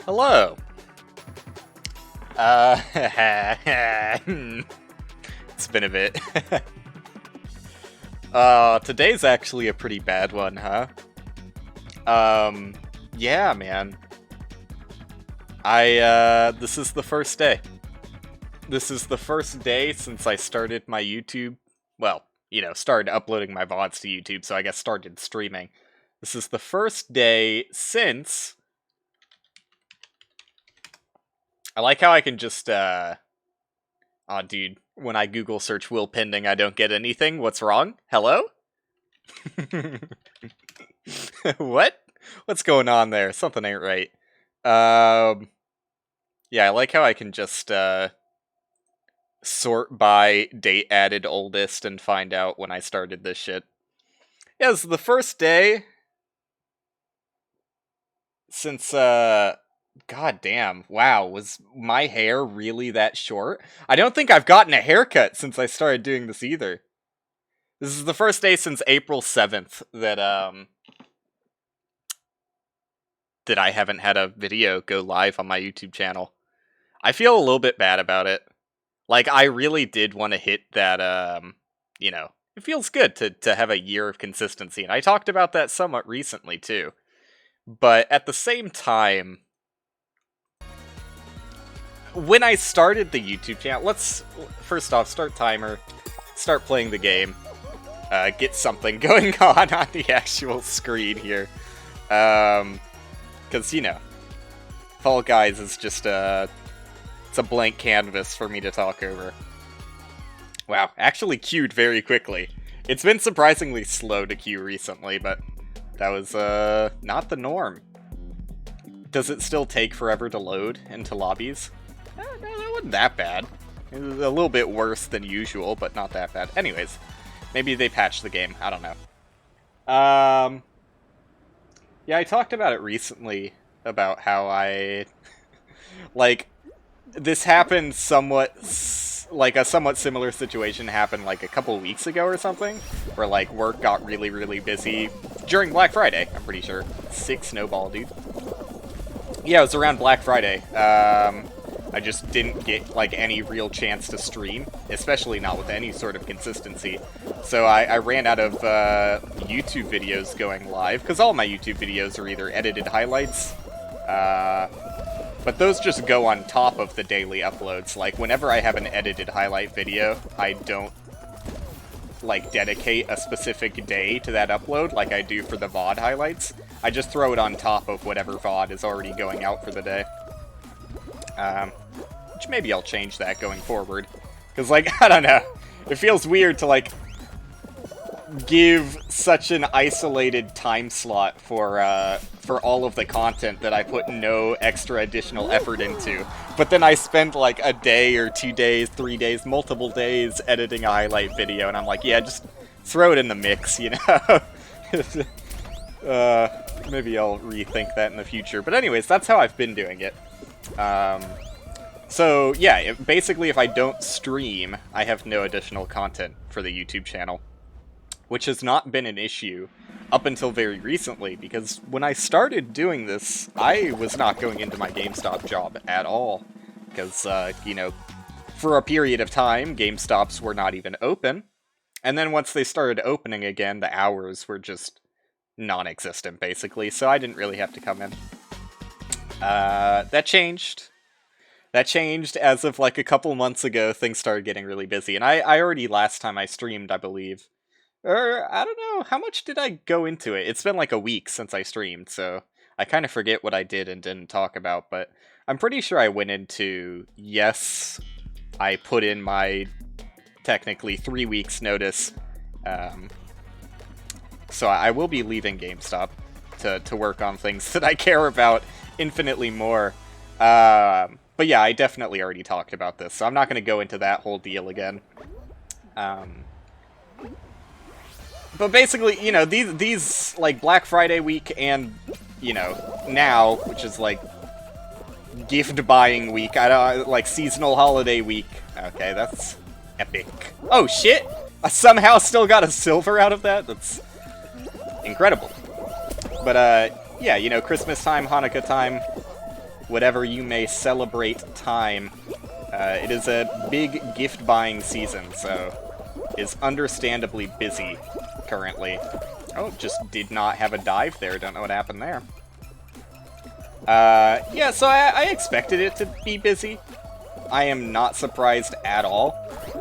Hello. It's been a bit. Today's actually a pretty bad one, huh? Yeah, man. This is the first day. This is the first day since I started my YouTube. Well, started uploading my VODs to YouTube, so I guess started streaming. This is the first day since... I like how I can just, oh, dude, when I Google search WillPending, I don't get anything. What's wrong? Hello? What? What's going on there? Something ain't right. Yeah, I like how I can just, sort by date added oldest and find out when I started this shit. Yeah, this is the first day since, God damn, wow, was my hair really that short? I don't think I've gotten a haircut since I started doing this either. This is the first day since April 7th that I haven't had a video go live on my YouTube channel. I feel a little bit bad about it. Like, I really did want to hit that, it feels good to have a year of consistency, and I talked about that somewhat recently, too. But at the same time... When I started the YouTube channel, let's, first off, start timer, start playing the game, get something going on the actual screen here. Because, Fall Guys is just it's a blank canvas for me to talk over. Wow, actually queued very quickly. It's been surprisingly slow to queue recently, but that was, not the norm. Does it still take forever to load into lobbies? No, that wasn't that bad. It was a little bit worse than usual, but not that bad. Anyways, maybe they patched the game. I don't know. Yeah, I talked about it recently, about how I... like, this happened somewhat... like, a somewhat similar situation happened, like, a couple weeks ago or something, where, like, work got really, really busy during Black Friday, I'm pretty sure. Sick snowball, dude. Yeah, it was around Black Friday. I just didn't get, like, any real chance to stream, especially not with any sort of consistency. So I ran out of YouTube videos going live, because all my YouTube videos are either edited highlights, but those just go on top of the daily uploads. Like, whenever I have an edited highlight video, I don't, like, dedicate a specific day to that upload like I do for the VOD highlights. I just throw it on top of whatever VOD is already going out for the day. Which maybe I'll change that going forward. Because, like, I don't know. It feels weird to, like, give such an isolated time slot for all of the content that I put no extra additional effort into. But then I spend, like, a day or 2 days, 3 days, multiple days editing a highlight video, and I'm like, yeah, just throw it in the mix, you know? Maybe I'll rethink that in the future. But anyways, that's how I've been doing it. So, yeah, basically if I don't stream, I have no additional content for the YouTube channel. Which has not been an issue up until very recently, because when I started doing this, I was not going into my GameStop job at all. Because, for a period of time, GameStops were not even open. And then once they started opening again, the hours were just non-existent, basically, so I didn't really have to come in. That changed. That changed as of, like, a couple months ago. Things started getting really busy, and I already, last time I streamed, I believe, or, I don't know, how much did I go into it? It's been, like, a week since I streamed, so I kind of forget what I did and didn't talk about, but I'm pretty sure I went into, yes, I put in my, technically, 3 weeks notice, so I will be leaving GameStop to work on things that I care about infinitely more. But yeah, I definitely already talked about this, so I'm not going to go into that whole deal again. But basically, these, like, Black Friday week and, now, which is, like, gift buying week, like, seasonal holiday week. Okay, that's epic. Oh, shit! I somehow still got a silver out of that? That's incredible. But, yeah, Christmas time, Hanukkah time, whatever you may celebrate time. It is a big gift-buying season, so it's understandably busy currently. Oh, just did not have a dive there. Don't know what happened there. Yeah, so I expected it to be busy. I am not surprised at all.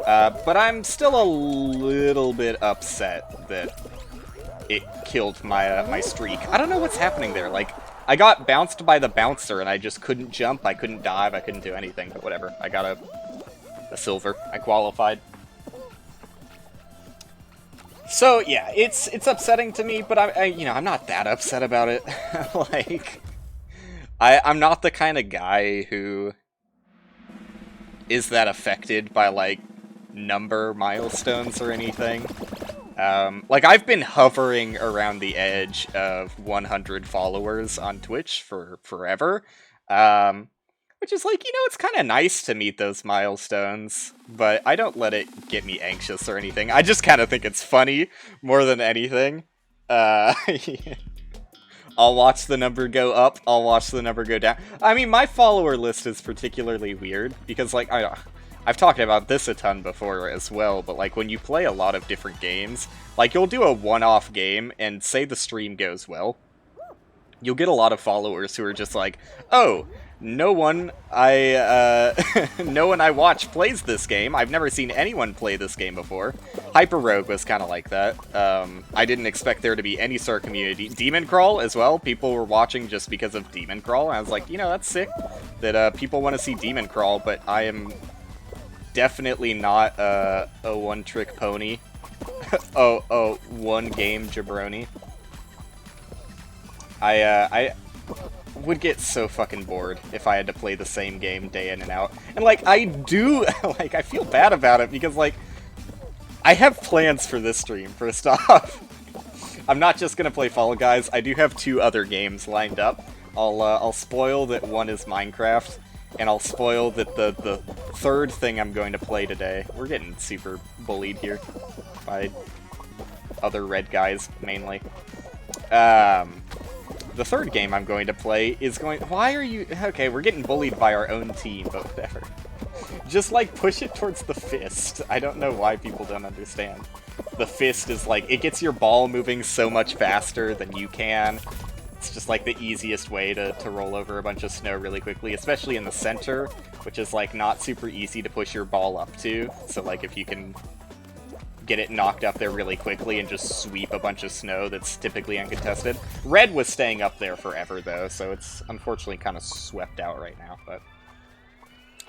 But I'm still a little bit upset that it killed my streak. I don't know what's happening there. Like, I got bounced by the bouncer, and I just couldn't jump, I couldn't dive, I couldn't do anything, but whatever. I got a silver. I qualified. So, yeah, it's upsetting to me, but I'm not that upset about it. Like, I'm not the kind of guy who is that affected by, like, number milestones or anything. Like, I've been hovering around the edge of 100 followers on Twitch for forever, which is like, it's kind of nice to meet those milestones, but I don't let it get me anxious or anything. I just kind of think it's funny more than anything. I'll watch the number go up, I'll watch the number go down. I mean, my follower list is particularly weird, because, like, I've talked about this a ton before as well, but, like, when you play a lot of different games, like, you'll do a one-off game, and say the stream goes well, you'll get a lot of followers who are just like, oh, no one I watch plays this game. I've never seen anyone play this game before. Hyper Rogue was kind of like that. I didn't expect there to be any sort of community. Demon Crawl as well. People were watching just because of Demon Crawl. And I was like, that's sick that people want to see Demon Crawl, but I am definitely not a one-trick pony. One game jabroni. I would get so fucking bored if I had to play the same game day in and out. And, like, I do, like, I feel bad about it because, like, I have plans for this stream, first off. I'm not just gonna play Fall Guys, I do have 2 other games lined up. I'll spoil that one is Minecraft, and I'll spoil that the third thing I'm going to play today, we're getting super bullied here by other red guys, mainly. The third game I'm going to play is going... Why are you... Okay, we're getting bullied by our own team, but whatever. Just, like, push it towards the fist. I don't know why people don't understand. The fist is, like, it gets your ball moving so much faster than you can. It's just, like, the easiest way to roll over a bunch of snow really quickly, especially in the center, which is, like, not super easy to push your ball up to. So, like, if you can get it knocked up there really quickly and just sweep a bunch of snow that's typically uncontested. Red was staying up there forever, though, so it's unfortunately kind of swept out right now, but...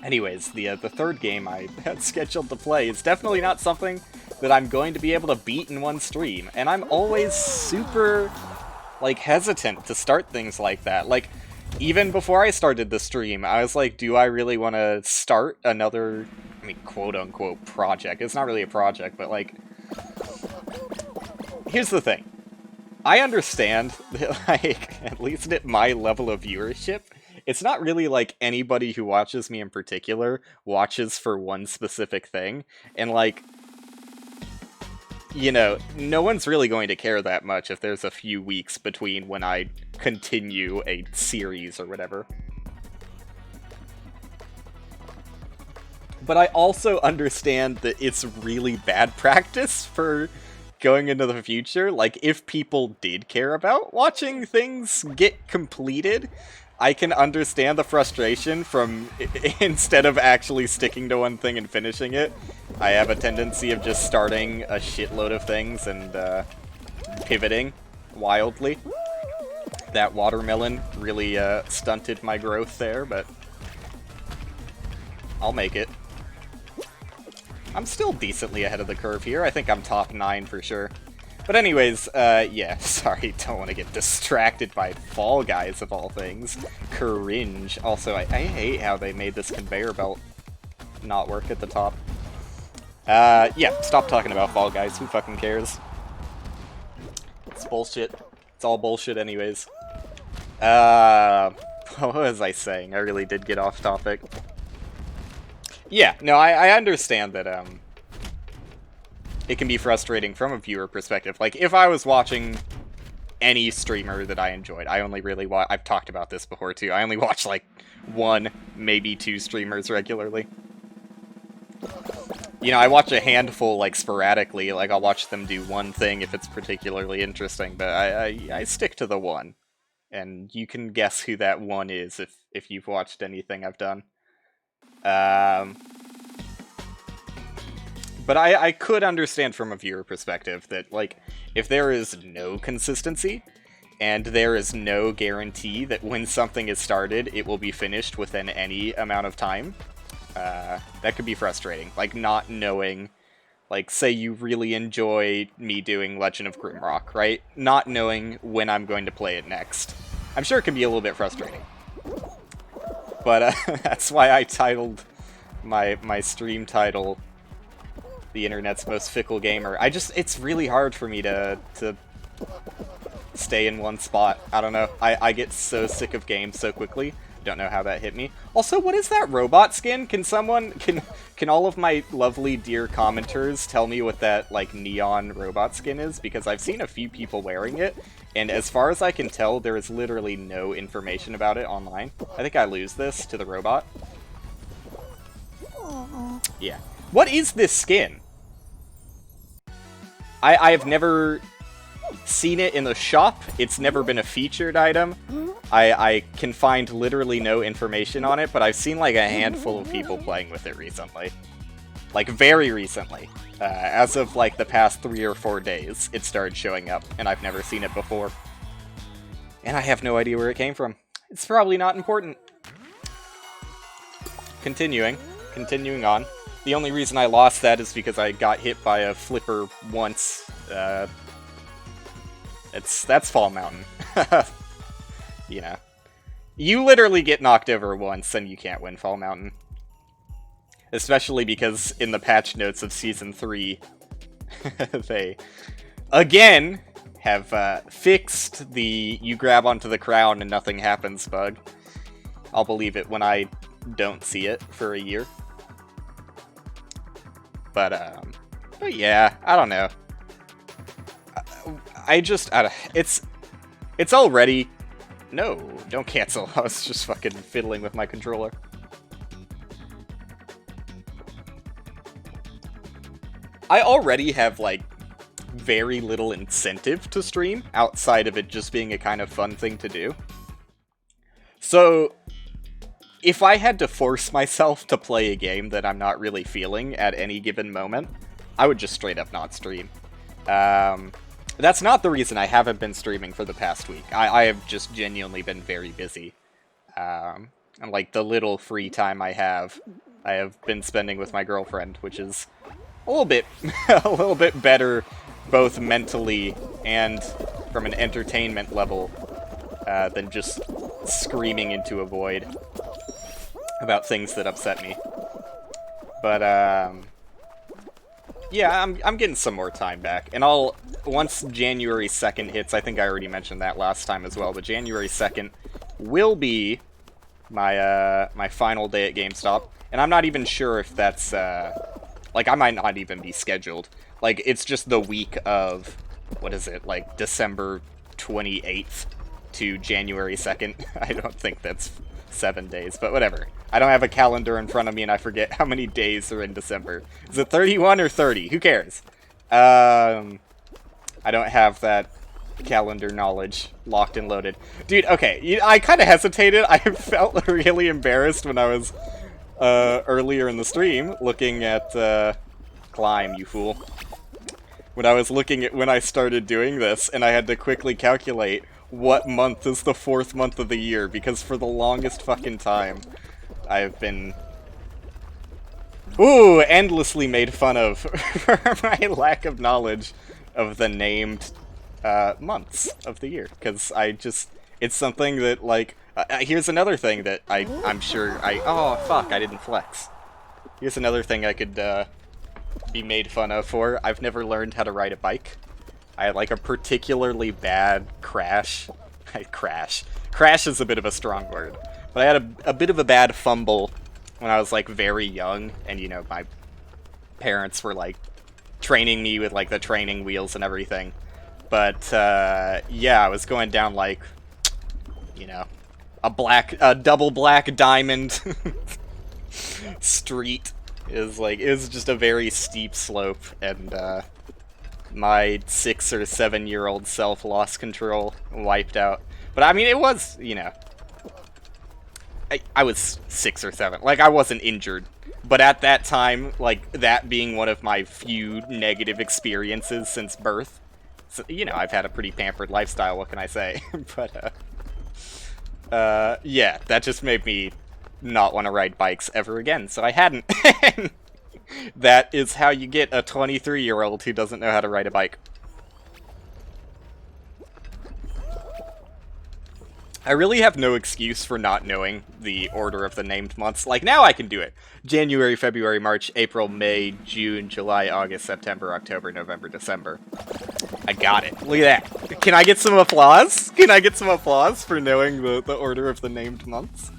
Anyways, the third game I had scheduled to play is definitely not something that I'm going to be able to beat in one stream, and I'm always super, like, hesitant to start things like that. Like, even before I started the stream, I was like, do I really want to start another... I mean, quote-unquote project. It's not really a project, but, like... Here's the thing. I understand that, like, at least at my level of viewership, it's not really like anybody who watches me in particular watches for one specific thing. And, like, no one's really going to care that much if there's a few weeks between when I continue a series or whatever. But I also understand that it's really bad practice for going into the future. Like, if people did care about watching things get completed, I can understand the frustration from, instead of actually sticking to one thing and finishing it, I have a tendency of just starting a shitload of things and pivoting wildly. That watermelon really stunted my growth there, but I'll make it. I'm still decently ahead of the curve here. I think I'm top 9 for sure. But anyways, yeah, sorry, don't want to get distracted by Fall Guys of all things. Cringe. Also, I hate how they made this conveyor belt not work at the top. Yeah, stop talking about Fall Guys. Who fucking cares? It's bullshit. It's all bullshit anyways. What was I saying? I really did get off topic. Yeah, no, I understand that, it can be frustrating from a viewer perspective. Like, if I was watching any streamer that I enjoyed. I only really watch... I've talked about this before, too. I only watch, like, 1, maybe 2 streamers regularly. You know, I watch a handful, like, sporadically. Like, I'll watch them do one thing if it's particularly interesting, but I stick to the one. And you can guess who that one is if you've watched anything I've done. But I could understand from a viewer perspective that, like, if there is no consistency, and there is no guarantee that when something is started, it will be finished within any amount of time, that could be frustrating. Like, not knowing, like, say you really enjoy me doing Legend of Grimrock, right? Not knowing when I'm going to play it next. I'm sure it can be a little bit frustrating. But, that's why I titled my stream title The Internet's Most Fickle Gamer. It's really hard for me to stay in one spot. I don't know. I get so sick of games so quickly. Don't know how that hit me. Also, what is that robot skin? Can all of my lovely dear commenters tell me what that, like, neon robot skin is? Because I've seen a few people wearing it, and as far as I can tell, there is literally no information about it online. I think I lose this to the robot. Yeah. What is this skin? I have never seen it in the shop. It's never been a featured item. I can find literally no information on it, but I've seen like a handful of people playing with it recently. Like, very recently. As of like the past 3 or 4 days, it started showing up, and I've never seen it before. And I have no idea where it came from. It's probably not important. Continuing on. The only reason I lost that is because I got hit by a flipper once. That's Fall Mountain. You know. You literally get knocked over once and you can't win Fall Mountain. Especially because in the patch notes of Season 3, they, again, have fixed the you grab onto the crown and nothing happens bug. I'll believe it when I don't see it for a year. But yeah, I don't know. It's already... No, don't cancel. I was just fucking fiddling with my controller. I already have, like, very little incentive to stream, outside of it just being a kind of fun thing to do. So, if I had to force myself to play a game that I'm not really feeling at any given moment, I would just straight up not stream. That's not the reason I haven't been streaming for the past week. I have just genuinely been very busy. And like, the little free time I have been spending with my girlfriend, which is a little bit better, both mentally and from an entertainment level, than just screaming into a void about things that upset me. But, yeah, I'm getting some more time back, and once January 2nd hits, I think I already mentioned that last time as well, but January 2nd will be my final day at GameStop, and I'm not even sure if that's, like, I might not even be scheduled. Like, it's just the week of, what is it, like, December 28th to January 2nd. I don't think that's 7 days, but whatever. I don't have a calendar in front of me, and I forget how many days are in December. Is it 31 or 30? Who cares? I don't have that calendar knowledge locked and loaded. Dude, okay, I kind of hesitated. I felt really embarrassed when I was earlier in the stream looking at Climb, you fool. When I was looking at when I started doing this, and I had to quickly calculate what month is the 4th month of the year, because for the longest fucking time, I've been endlessly made fun of for my lack of knowledge of the named months of the year, because it's something that, like, here's another thing that I'm sure oh fuck, I didn't flex. Here's another thing I could be made fun of for. I've never learned how to ride a bike. I had, like, a particularly bad crash. Crash is a bit of a strong word. But I had a bit of a bad fumble when I was, like, very young, and, you know, my parents were, like, training me with, like, the training wheels and everything. But, yeah, I was going down, like, you know, a double black diamond street. It was just a very steep slope, and, my 6 or 7-year-old self lost control, wiped out. But, I mean, it was, you know, I was 6 or 7. Like, I wasn't injured. But at that time, like, that being one of my few negative experiences since birth, so, you know, I've had a pretty pampered lifestyle, what can I say? But, yeah, that just made me not want to ride bikes ever again, so I hadn't. That is how you get a 23-year-old who doesn't know how to ride a bike. I really have no excuse for not knowing the order of the named months. Like, now I can do it. January, February, March, April, May, June, July, August, September, October, November, December. I got it. Look at that. Can I get some applause? Can I get some applause for knowing the order of the named months?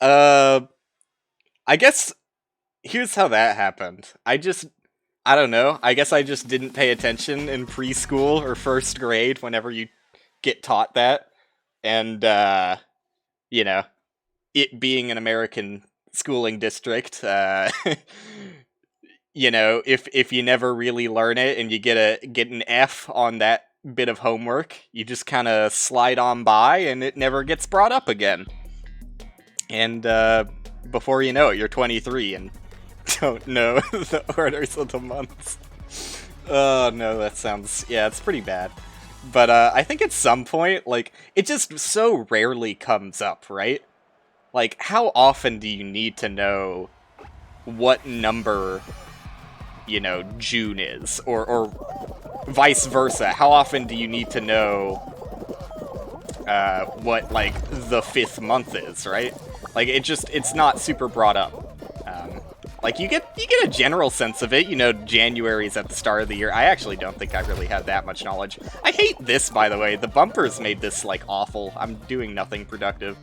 I guess here's how that happened. I don't know. I guess I just didn't pay attention in preschool or first grade whenever you get taught that. And, you know, it being an American schooling district, you know, if you never really learn it and you get an F on that bit of homework, you just kind of slide on by and it never gets brought up again. And, before you know it, you're 23 and don't know the orders of the months. Oh, no, that sounds... yeah, it's pretty bad. But, I think at some point, like, it just so rarely comes up, right? Like, how often do you need to know what number, you know, June is? Or vice versa, how often do you need to know, what, like, the 5th month is, right? Like, it's not super brought up. Like, you get a general sense of it, you know, January's at the start of the year. I actually don't think I really had that much knowledge. I hate this, by the way. The bumpers made this, like, awful. I'm doing nothing productive.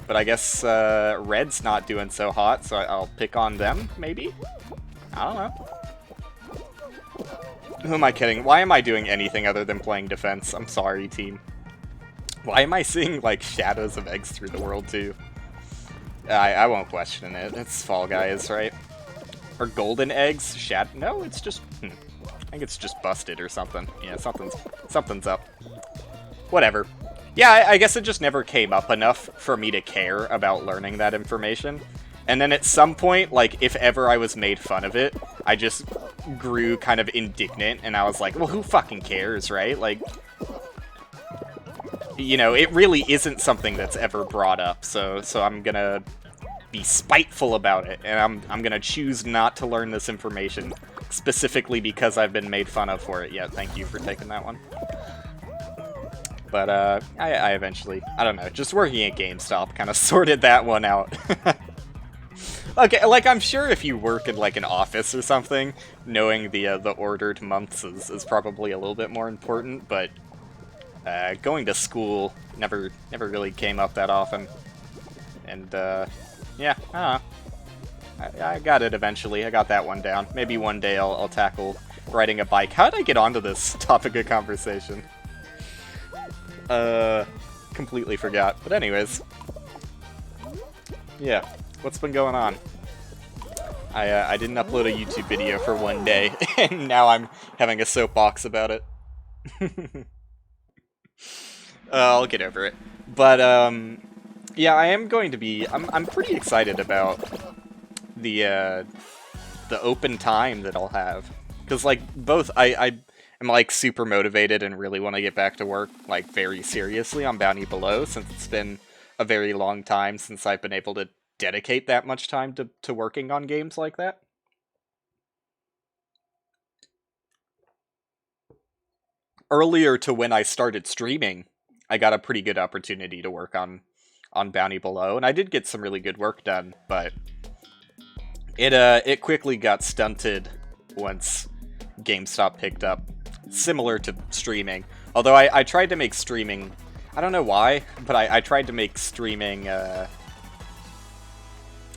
But I guess, Red's not doing so hot, so I'll pick on them, maybe? I don't know. Who am I kidding? Why am I doing anything other than playing defense? I'm sorry, team. Why am I seeing, like, shadows of eggs through the world, too? I won't question it. It's Fall Guys, right? Or golden eggs? No, it's just... I think it's just busted or something. Yeah, something's up. Whatever. Yeah, I guess it just never came up enough for me to care about learning that information. And then at some point, like, if ever I was made fun of it, I just grew kind of indignant, and I was like, well, who fucking cares, right? Like... you know, it really isn't something that's ever brought up, so I'm gonna be spiteful about it, and I'm gonna choose not to learn this information, specifically because I've been made fun of for it. Yeah, thank you for taking that one. But, I eventually, I don't know, just working at GameStop kind of sorted that one out. Okay, like, I'm sure if you work in, like, an office or something, knowing the ordered months is probably a little bit more important, but... going to school never really came up that often, and yeah, I don't know. I got it eventually. I got that one down. Maybe one day I'll tackle riding a bike. How did I get onto this topic of conversation? Completely forgot. But anyways, yeah, what's been going on? I didn't upload a YouTube video for one day, and now I'm having a soapbox about it. I'll get over it. But, yeah, I am going to be... I'm pretty excited about the open time that I'll have. Because, like, both, I am, like, super motivated and really want to get back to work, like, very seriously on Bounty Below, since it's been a very long time since I've been able to dedicate that much time to working on games like that. Earlier to when I started streaming, I got a pretty good opportunity to work on Bounty Below, and I did get some really good work done, but it quickly got stunted once GameStop picked up, similar to streaming. Although I tried to make streaming, I don't know why, but I tried to make streaming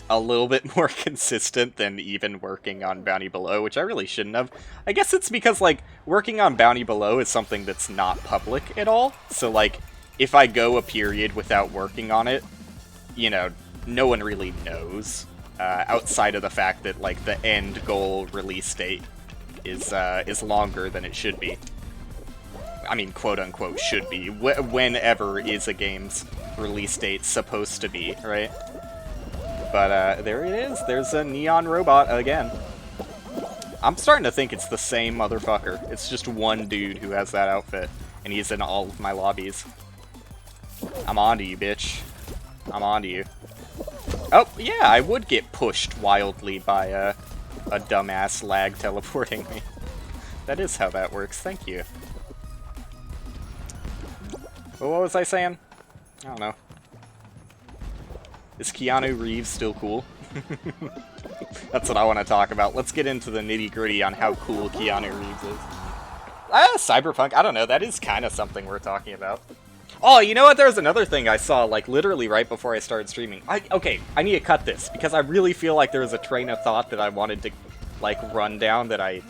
a little bit more consistent than even working on Bounty Below, which I really shouldn't have. I guess it's because, like, working on Bounty Below is something that's not public at all. So, like, if I go a period without working on it, you know, no one really knows. Outside of the fact that, like, the end goal release date is longer than it should be. I mean, quote-unquote should be. Whenever is a game's release date supposed to be, right? But there it is. There's a neon robot again. I'm starting to think it's the same motherfucker. It's just one dude who has that outfit, and he's in all of my lobbies. I'm onto you, bitch. I'm onto you. Oh, yeah, I would get pushed wildly by a dumbass lag teleporting me. That is how that works. Thank you. Well, what was I saying? I don't know. Is Keanu Reeves still cool? That's what I want to talk about. Let's get into the nitty-gritty on how cool Keanu Reeves is. Cyberpunk, I don't know. That is kind of something we're talking about. Oh, you know what? There's another thing I saw, like, literally right before I started streaming. Okay, I need to cut this, because I really feel like there was a train of thought that I wanted to, like, run down that I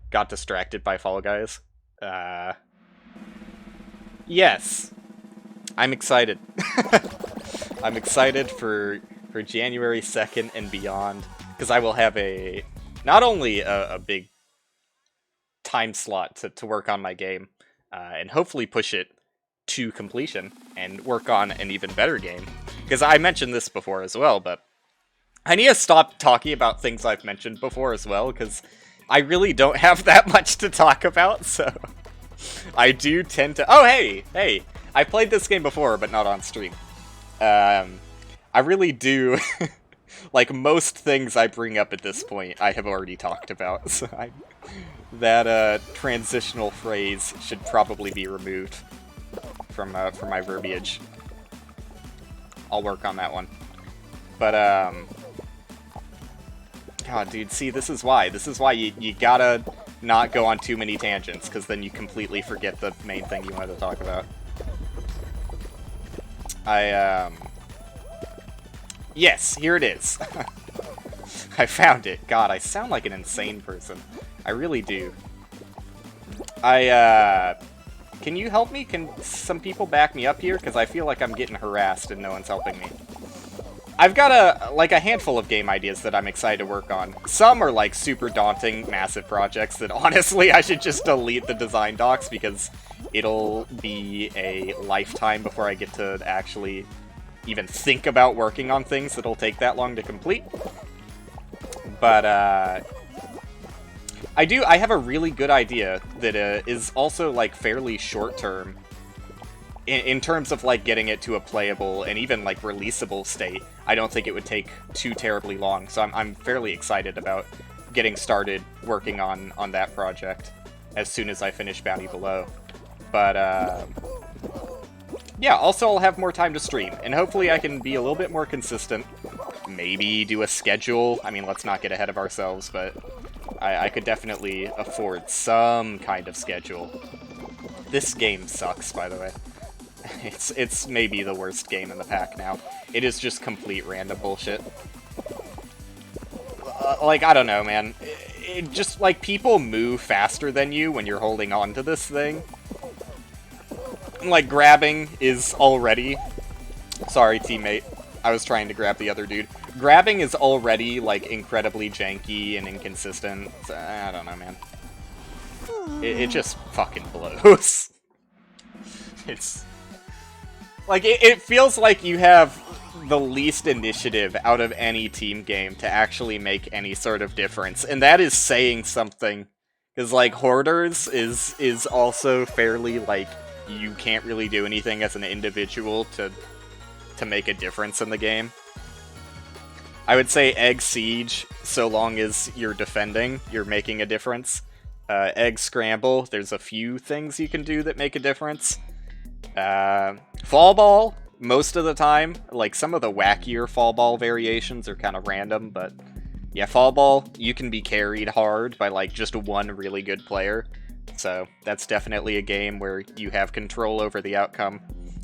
got distracted by Fall Guys. Yes. I'm excited. I'm excited for January 2nd and beyond, because I will have not only a big time slot to work on my game, and hopefully push it to completion and work on an even better game. Because I mentioned this before as well, but I need to stop talking about things I've mentioned before as well, because I really don't have that much to talk about, so I do tend to... Oh, hey! I played this game before, but not on stream. I really do... like, most things I bring up at this point, I have already talked about, so that transitional phrase should probably be removed from my verbiage. I'll work on that one. But, God, dude, see, this is why. This is why you gotta not go on too many tangents, because then you completely forget the main thing you wanted to talk about. Yes, here it is. I found it. God, I sound like an insane person. I really do. Can you help me? Can some people back me up here? Because I feel like I'm getting harassed and no one's helping me. I've got a handful of game ideas that I'm excited to work on. Some are like super daunting, massive projects that honestly I should just delete the design docs because it'll be a lifetime before I get to actually even think about working on things that'll take that long to complete. But I have a really good idea that is also like fairly short term in terms of like getting it to a playable and even like releasable state. I don't think it would take too terribly long, so I'm fairly excited about getting started working on that project as soon as I finish Bounty Below. But yeah, also I'll have more time to stream, and hopefully I can be a little bit more consistent. Maybe do a schedule. I mean, let's not get ahead of ourselves, but I could definitely afford some kind of schedule. This game sucks, by the way. It's maybe the worst game in the pack now. It is just complete random bullshit. Like, I don't know, man. It just, like, people move faster than you when you're holding on to this thing. Like, grabbing is already... Sorry, teammate. I was trying to grab the other dude. Grabbing is already, like, incredibly janky and inconsistent. I don't know, man. It just fucking blows. It's... Like, it feels like you have the least initiative out of any team game to actually make any sort of difference. And that is saying something. Because, like, Hoarders is also fairly, like, you can't really do anything as an individual to make a difference in the game. I would say Egg Siege, so long as you're defending, you're making a difference. Egg Scramble, there's a few things you can do that make a difference. Fall Ball, most of the time. Like, some of the wackier Fall Ball variations are kind of random, but yeah, Fall Ball, you can be carried hard by, like, just one really good player. So that's definitely a game where you have control over the outcome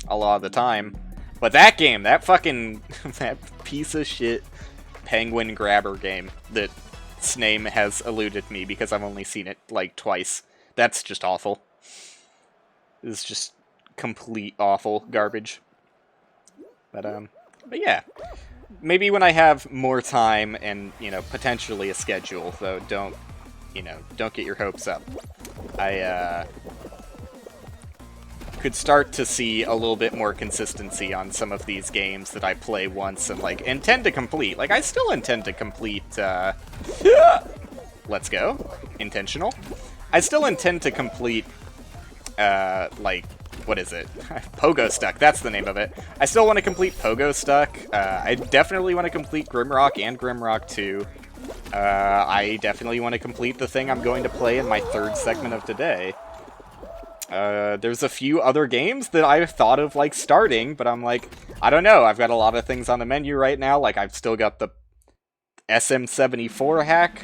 a lot of the time. But that game, that fucking, that piece of shit penguin grabber game that name has eluded me because I've only seen it, like, twice. That's just awful. It's just complete awful garbage. But yeah. Maybe when I have more time and, you know, potentially a schedule, though don't get your hopes up. I, could start to see a little bit more consistency on some of these games that I play once and, like, intend to complete. Like, I still intend to complete, let's go. Intentional. I still intend to complete, like, what is it? Pogo Stuck, that's the name of it. I still want to complete Pogo Stuck. I definitely want to complete Grimrock and Grimrock 2. I definitely want to complete the thing I'm going to play in my third segment of today. There's a few other games that I've thought of, like, starting, but I'm like, I don't know, I've got a lot of things on the menu right now, like, I've still got the SM74 hack,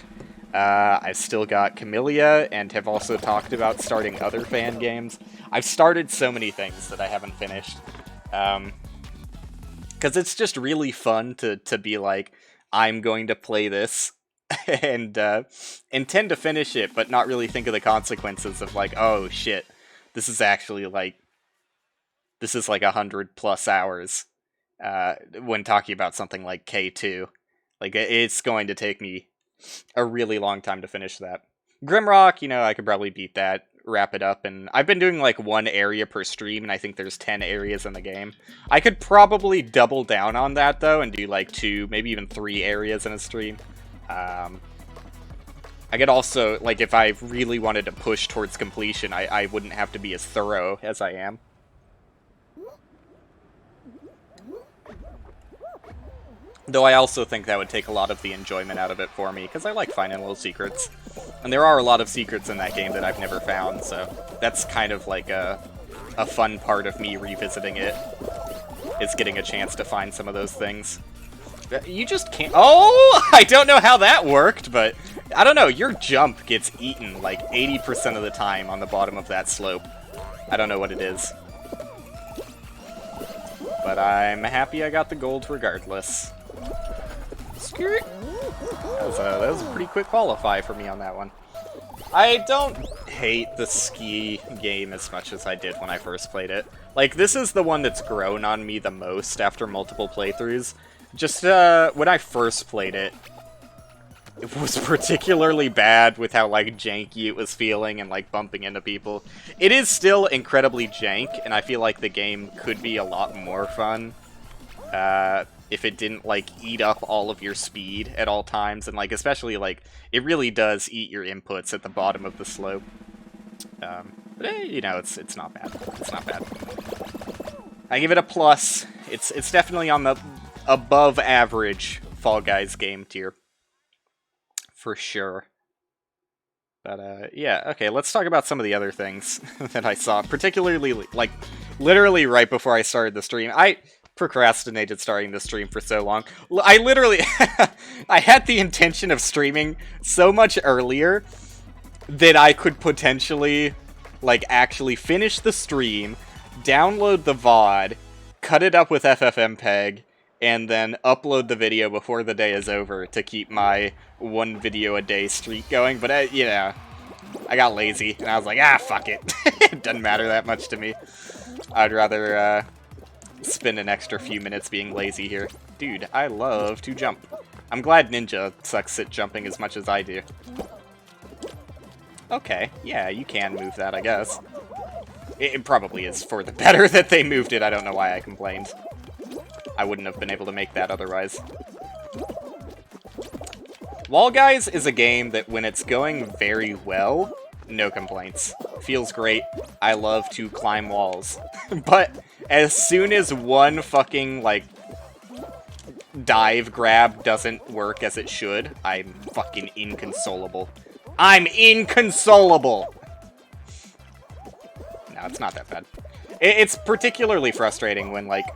I've still got Camellia, and have also talked about starting other fan games. I've started so many things that I haven't finished, because it's just really fun to be like, I'm going to play this, and intend to finish it, but not really think of the consequences of, like, oh, shit. This is actually, like, 100+ hours, when talking about something like K2. Like, it's going to take me a really long time to finish that. Grimrock, you know, I could probably beat that, wrap it up, and I've been doing, like, 1 area per stream, and I think there's 10 areas in the game. I could probably double down on that, though, and do, like, 2, maybe even 3 areas in a stream. I could also, like, if I really wanted to push towards completion, I wouldn't have to be as thorough as I am. Though I also think that would take a lot of the enjoyment out of it for me, because I like finding little secrets. And there are a lot of secrets in that game that I've never found, so that's kind of like a fun part of me revisiting it, is getting a chance to find some of those things. You just can't— oh! I don't know how that worked, but I don't know, your jump gets eaten like 80% of the time on the bottom of that slope. I don't know what it is. But I'm happy I got the gold regardless. Skirt! That was a pretty quick qualify for me on that one. I don't hate the ski game as much as I did when I first played it. Like, this is the one that's grown on me the most after multiple playthroughs. Just, when I first played it, it was particularly bad with how, like, janky it was feeling and, like, bumping into people. It is still incredibly jank, and I feel like the game could be a lot more fun, if it didn't, like, eat up all of your speed at all times, and, like, especially, like, it really does eat your inputs at the bottom of the slope. But, you know, it's not bad. It's not bad. I give it a plus. It's definitely on the above average Fall Guys game tier. For sure. But, yeah, okay, let's talk about some of the other things that I saw, particularly, like, literally right before I started the stream. I procrastinated starting the stream for so long. I literally, I had the intention of streaming so much earlier that I could potentially, like, actually finish the stream, download the VOD, cut it up with FFmpeg, and then upload the video before the day is over to keep my 1 video a day streak going, but, you know, I got lazy, and I was like, ah, fuck it. It doesn't matter that much to me. I'd rather, spend an extra few minutes being lazy here. Dude, I love to jump. I'm glad Ninja sucks at jumping as much as I do. Okay, yeah, you can move that, I guess. It probably is for the better that they moved it. I don't know why I complained. I wouldn't have been able to make that otherwise. Wall Guys is a game that when it's going very well, no complaints. Feels great. I love to climb walls. But as soon as one fucking, like, dive grab doesn't work as it should, I'm fucking inconsolable. I'm inconsolable! No, it's not that bad. It's particularly frustrating when, like,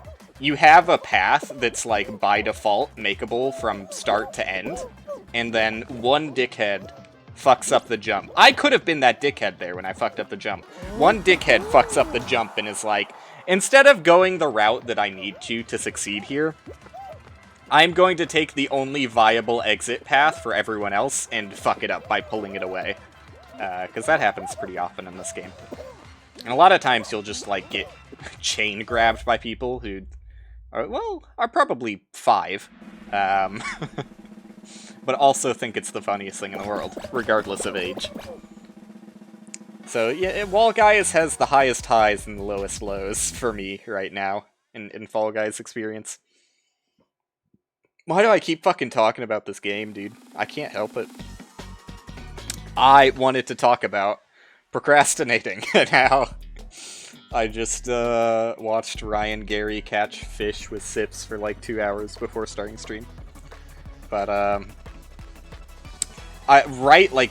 you have a path that's, like, by default makeable from start to end, and then one dickhead fucks up the jump. I could have been that dickhead there when I fucked up the jump. One dickhead fucks up the jump and is like, Instead of going the route that I need to succeed here, I'm going to take the only viable exit path for everyone else and fuck it up by pulling it away. Because that happens pretty often in this game. And a lot of times you'll just, like, get chain grabbed by people who are probably 5. But also think it's the funniest thing in the world, regardless of age. So, yeah, Wall Guys has the highest highs and the lowest lows for me right now, in Fall Guys experience. Why do I keep fucking talking about this game, dude? I can't help it. I wanted to talk about procrastinating, and how I just watched Ryan Gary catch fish with sips for like 2 hours before starting stream. But,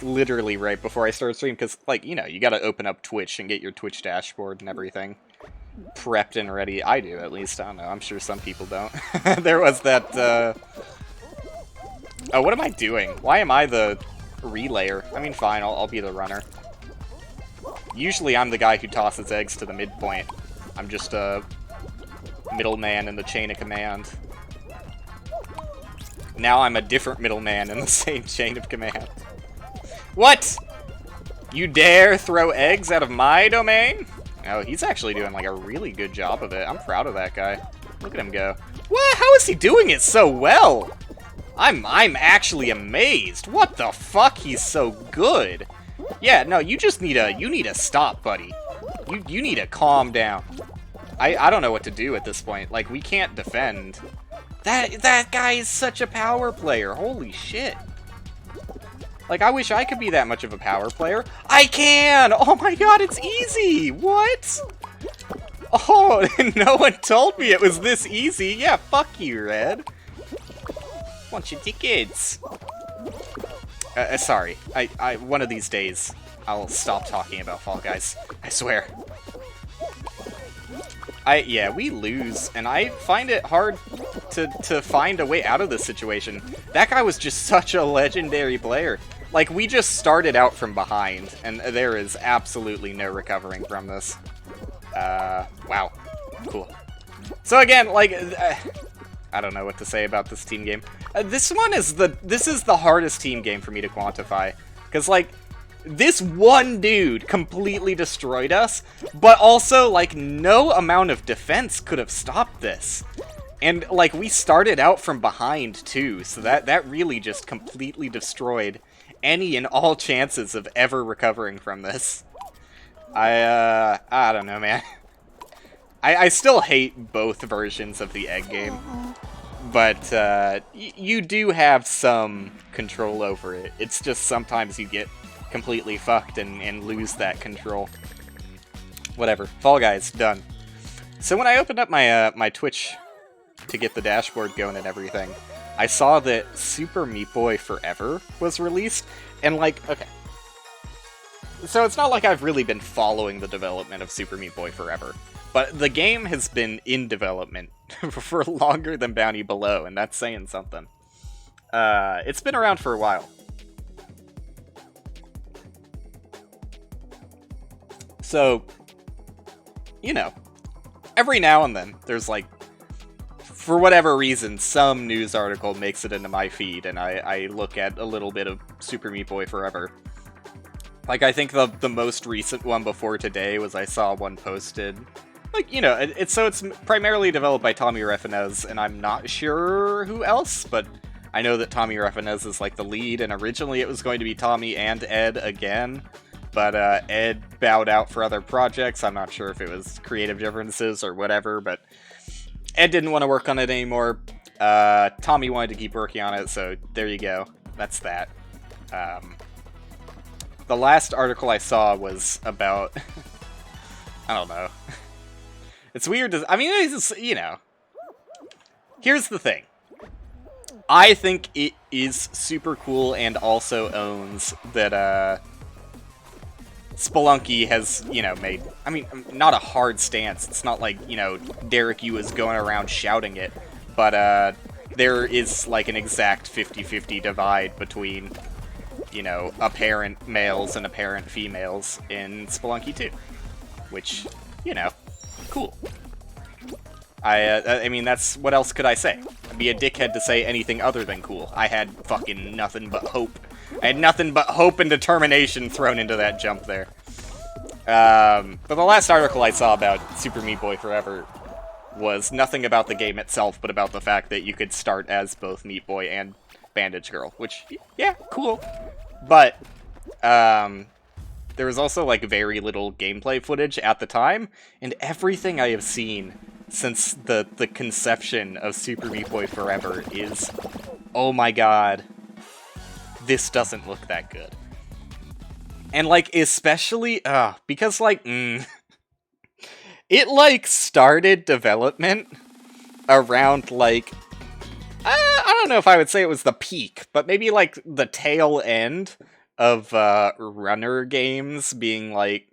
literally right before I started stream, because, like, you know, you gotta open up Twitch and get your Twitch dashboard and everything prepped and ready. I do, at least. I don't know. I'm sure some people don't. There was that, Oh, what am I doing? Why am I the relayer? I mean, fine, I'll be the runner. Usually I'm the guy who tosses eggs to the midpoint. I'm just a middleman in the chain of command. Now I'm a different middleman in the same chain of command. What? You dare throw eggs out of my domain? Oh, he's actually doing, like, a really good job of it. I'm proud of that guy. Look at him go. What? How is he doing it so well? I'm actually amazed. What the fuck? He's so good. Yeah, no, you need to stop, buddy. You need to calm down. I don't know what to do at this point. Like, we can't defend. That guy is such a power player. Holy shit. Like, I wish I could be that much of a power player. I can! Oh my god, it's easy! What? Oh, no one told me it was this easy. Yeah, fuck you, Red. Want your tickets. Sorry. One of these days, I'll stop talking about Fall Guys. I swear. Yeah, we lose, and I find it hard to find a way out of this situation. That guy was just such a legendary player. Like, we just started out from behind, and there is absolutely no recovering from this. Wow. Cool. So again, like, I don't know what to say about this team game. This is the hardest team game for me to quantify. Because, like, this one dude completely destroyed us, but also, like, no amount of defense could have stopped this. And, like, we started out from behind, too, so that really just completely destroyed any and all chances of ever recovering from this. I don't know, man. I still hate both versions of the egg game, but you do have some control over it. It's just sometimes you get completely fucked and lose that control. Whatever. Fall Guys, done. So when I opened up my my Twitch to get the dashboard going and everything, I saw that Super Meat Boy Forever was released, and like, okay. So it's not like I've really been following the development of Super Meat Boy Forever, but the game has been in development for longer than Bounty Below, and that's saying something. It's been around for a while. So, you know, every now and then, there's like, for whatever reason, some news article makes it into my feed, and I look at a little bit of Super Meat Boy Forever. Like, I think the most recent one before today was I saw one posted. Like, you know, it's primarily developed by Tommy Refinez, and I'm not sure who else, but I know that Tommy Refinez is, like, the lead, and originally it was going to be Tommy and Ed again, but Ed bowed out for other projects. I'm not sure if it was creative differences or whatever, but Ed didn't want to work on it anymore. Tommy wanted to keep working on it, so there you go. That's that. The last article I saw was about... I don't know. It's weird to... I mean, it's, you know... Here's the thing. I think it is super cool and also owns that, Spelunky has, you know, made... I mean, not a hard stance. It's not like, you know, Derek Yu is going around shouting it. But, there is, like, an exact 50-50 divide between... you know, apparent males and apparent females in Spelunky 2. Which, you know, cool. I mean, that's, what else could I say? I'd be a dickhead to say anything other than cool. I had fucking nothing but hope. I had nothing but hope and determination thrown into that jump there. But the last article I saw about Super Meat Boy Forever was nothing about the game itself, but about the fact that you could start as both Meat Boy and Bandage Girl, which, yeah, cool. But, there was also, like, very little gameplay footage at the time, and everything I have seen since the conception of Super Meat Boy Forever is, oh my god, this doesn't look that good. And, like, especially, because, like, it, like, started development around, like, I don't know if I would say it was the peak, but maybe, like, the tail end of, runner games being, like,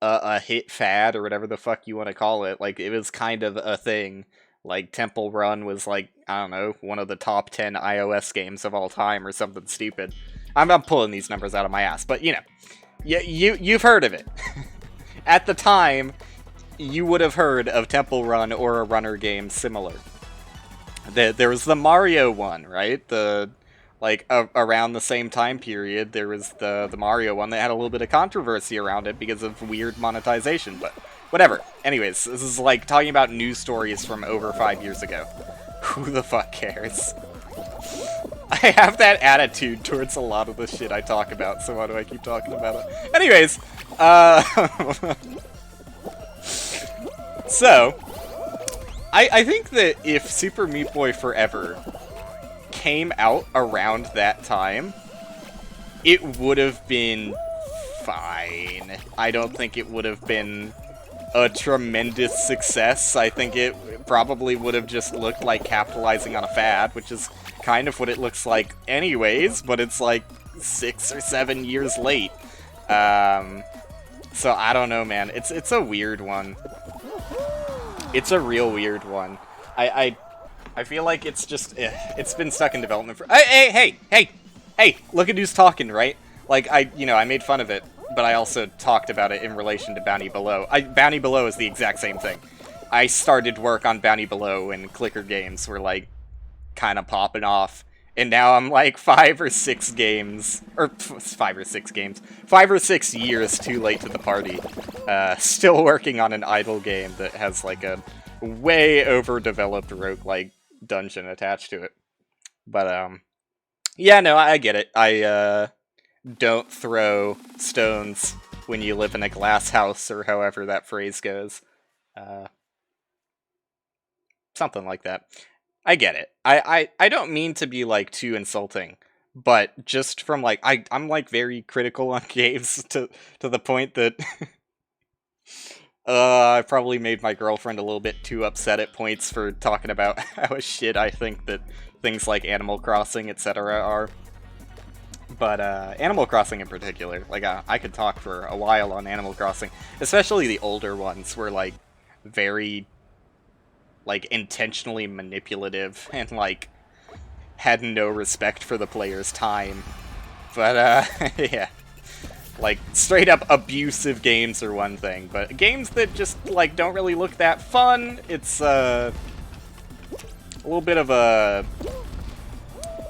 a hit fad, or whatever the fuck you want to call it. Like, it was kind of a thing. Like, Temple Run was, like, I don't know, one of the top 10 iOS games of all time, or something stupid. I'm pulling these numbers out of my ass, but, you know, you've heard of it. At the time, you would have heard of Temple Run or a runner game similar. There was the Mario one, right? Around the same time period, there was the Mario one that had a little bit of controversy around it because of weird monetization, but whatever. Anyways, this is like talking about news stories from over 5 years ago. Who the fuck cares? I have that attitude towards a lot of the shit I talk about, so why do I keep talking about it? Anyways, so, I think that if Super Meat Boy Forever came out around that time, it would have been fine. I don't think it would have been a tremendous success. I think it probably would have just looked like capitalizing on a fad, which is kind of what it looks like anyways, but it's like 6 or 7 years late. So I don't know, man. It's a weird one. It's a real weird one. I feel like it's just, it's been stuck in development for, hey, look at who's talking, right? Like, I made fun of it, but I also talked about it in relation to Bounty Below. Bounty Below is the exact same thing. I started work on Bounty Below when clicker games were, like, kind of popping off, and now I'm, like, 5 or 6 years too late to the party. Still working on an idle game that has, like, a way overdeveloped roguelike dungeon attached to it. But, yeah, no, I get it. I don't throw stones when you live in a glass house, or however that phrase goes. Something like that. I get it. I don't mean to be, like, too insulting, but just from, like, I'm, like, very critical on games to the point that I probably made my girlfriend a little bit too upset at points for talking about how shit I think that things like Animal Crossing, etc. are. But, Animal Crossing in particular, like, I could talk for a while on Animal Crossing, especially the older ones were, like, very, like, intentionally manipulative and, like, had no respect for the player's time. But, yeah. Like, straight up abusive games are one thing, but games that just, like, don't really look that fun, it's, a little bit of a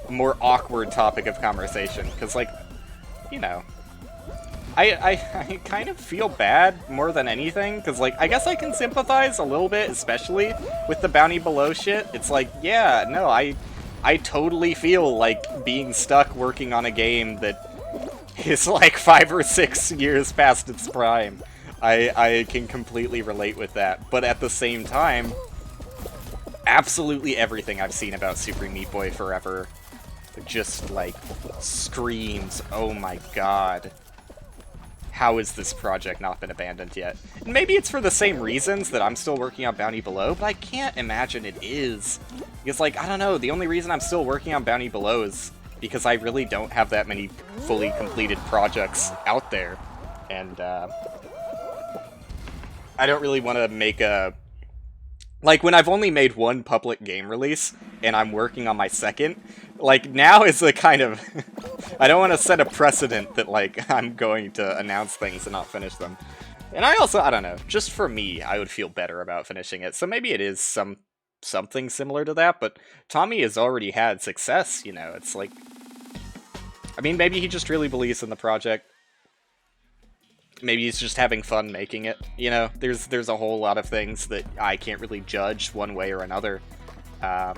more awkward topic of conversation, because, like, you know, I kind of feel bad more than anything, because, like, I guess I can sympathize a little bit, especially with the Bounty Below shit. It's like, yeah, no, I totally feel like being stuck working on a game that is like 5 or 6 years past its prime. I can completely relate with that, but at the same time, absolutely everything I've seen about Super Meat Boy Forever just, like, screams, oh my god, how has this project not been abandoned yet? And maybe it's for the same reasons that I'm still working on Bounty Below, but I can't imagine it is. Because, like, I don't know, the only reason I'm still working on Bounty Below is because I really don't have that many fully completed projects out there. And, I don't really want to make a... Like, when I've only made one public game release, and I'm working on my second, like, now is a kind of... I don't want to set a precedent that, like, I'm going to announce things and not finish them. And I also, I don't know, just for me, I would feel better about finishing it. So maybe it is something similar to that, but Tommy has already had success, you know, it's like... I mean, maybe he just really believes in the project. Maybe he's just having fun making it, you know? There's a whole lot of things that I can't really judge one way or another. But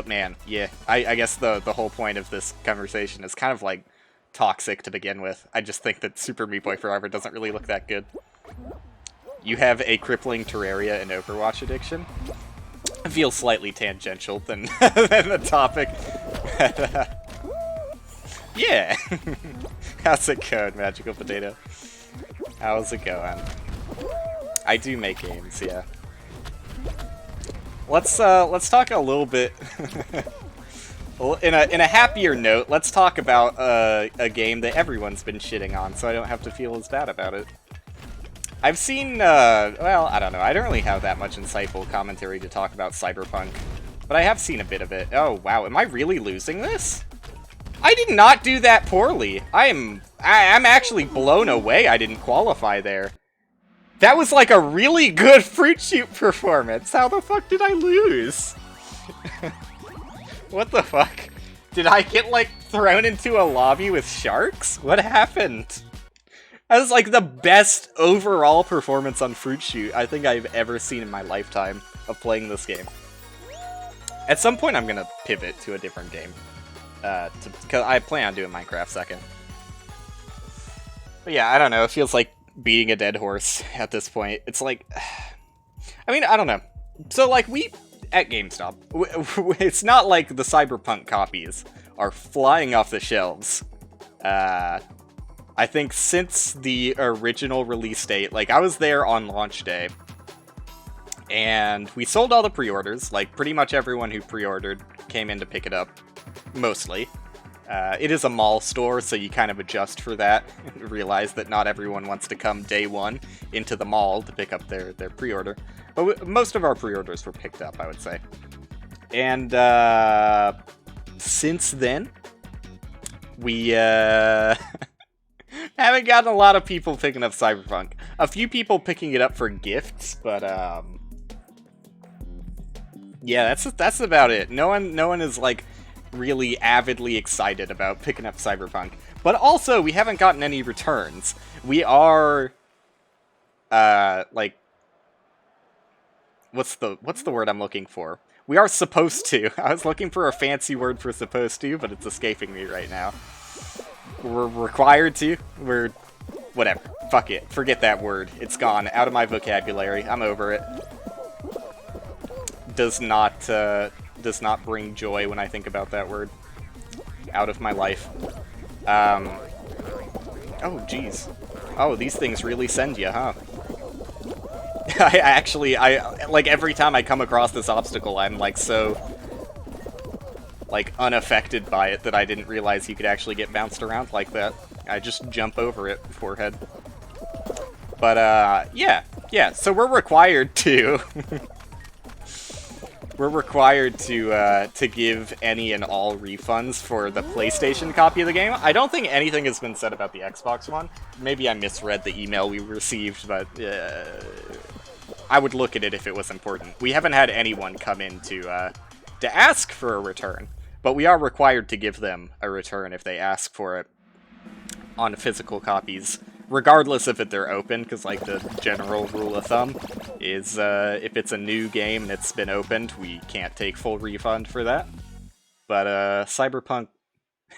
man, yeah, I guess the whole point of this conversation is kind of like toxic to begin with. I just think that Super Meat Boy Forever doesn't really look that good. You have a crippling Terraria and Overwatch addiction? It feels slightly tangential than, than the topic. Yeah! How's it going, Magical Potato? How's it going? I do make games, yeah. Let's talk a little bit... in a happier note, let's talk about a game that everyone's been shitting on, so I don't have to feel as bad about it. I've seen, well, I don't know, I don't really have that much insightful commentary to talk about Cyberpunk, but I have seen a bit of it. Oh, wow, am I really losing this? I did not do that poorly. I'm actually blown away I didn't qualify there. That was like a really good Fruit Shoot performance. How the fuck did I lose? What the fuck? Did I get, like, thrown into a lobby with sharks? What happened? That was, like, the best overall performance on Fruit Shoot I think I've ever seen in my lifetime of playing this game. At some point, I'm gonna pivot to a different game. Because I plan on doing Minecraft second. But yeah, I don't know, it feels like beating a dead horse at this point. It's like... I mean, I don't know. So, like, we... At GameStop, it's not like the Cyberpunk copies are flying off the shelves. I think since the original release date, like, I was there on launch day, and we sold all the pre-orders. Like, pretty much everyone who pre-ordered came in to pick it up, mostly. It is a mall store, so you kind of adjust for that, and realize that not everyone wants to come day one into the mall to pick up their pre-order. But most of our pre-orders were picked up, I would say. And since then, we haven't gotten a lot of people picking up Cyberpunk. A few people picking it up for gifts, but yeah, that's about it. No one is like really avidly excited about picking up Cyberpunk. But also, we haven't gotten any returns. We are like, what's the word I'm looking for? We are supposed to. I was looking for a fancy word for supposed to, but it's escaping me right now. We're required to. We're... whatever. Fuck it. Forget that word. It's gone. Out of my vocabulary. I'm over it. Does not bring joy when I think about that word. Out of my life. Oh, jeez. Oh, these things really send you, huh? I like, every time I come across this obstacle, I'm, like, so, like, unaffected by it that I didn't realize you could actually get bounced around like that. I just jump over it, forehead. But, yeah, so we're required to... we're required to give any and all refunds for the PlayStation copy of the game. I don't think anything has been said about the Xbox one. Maybe I misread the email we received, but... I would look at it if it was important. We haven't had anyone come in to ask for a return, but we are required to give them a return if they ask for it on physical copies, regardless if they're open, because, like, the general rule of thumb is if it's a new game and it's been opened, we can't take full refund for that. But Cyberpunk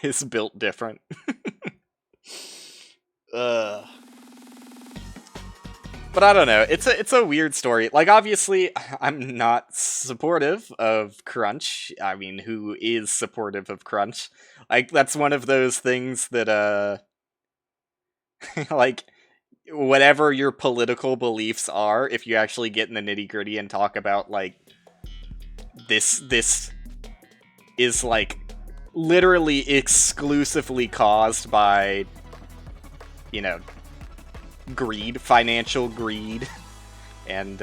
is built different. But I don't know, it's a weird story. Like, obviously, I'm not supportive of crunch. I mean, who is supportive of crunch? Like, that's one of those things that, like, whatever your political beliefs are, if you actually get in the nitty-gritty and talk about, like, this is, like, literally exclusively caused by, you know, greed, financial greed, and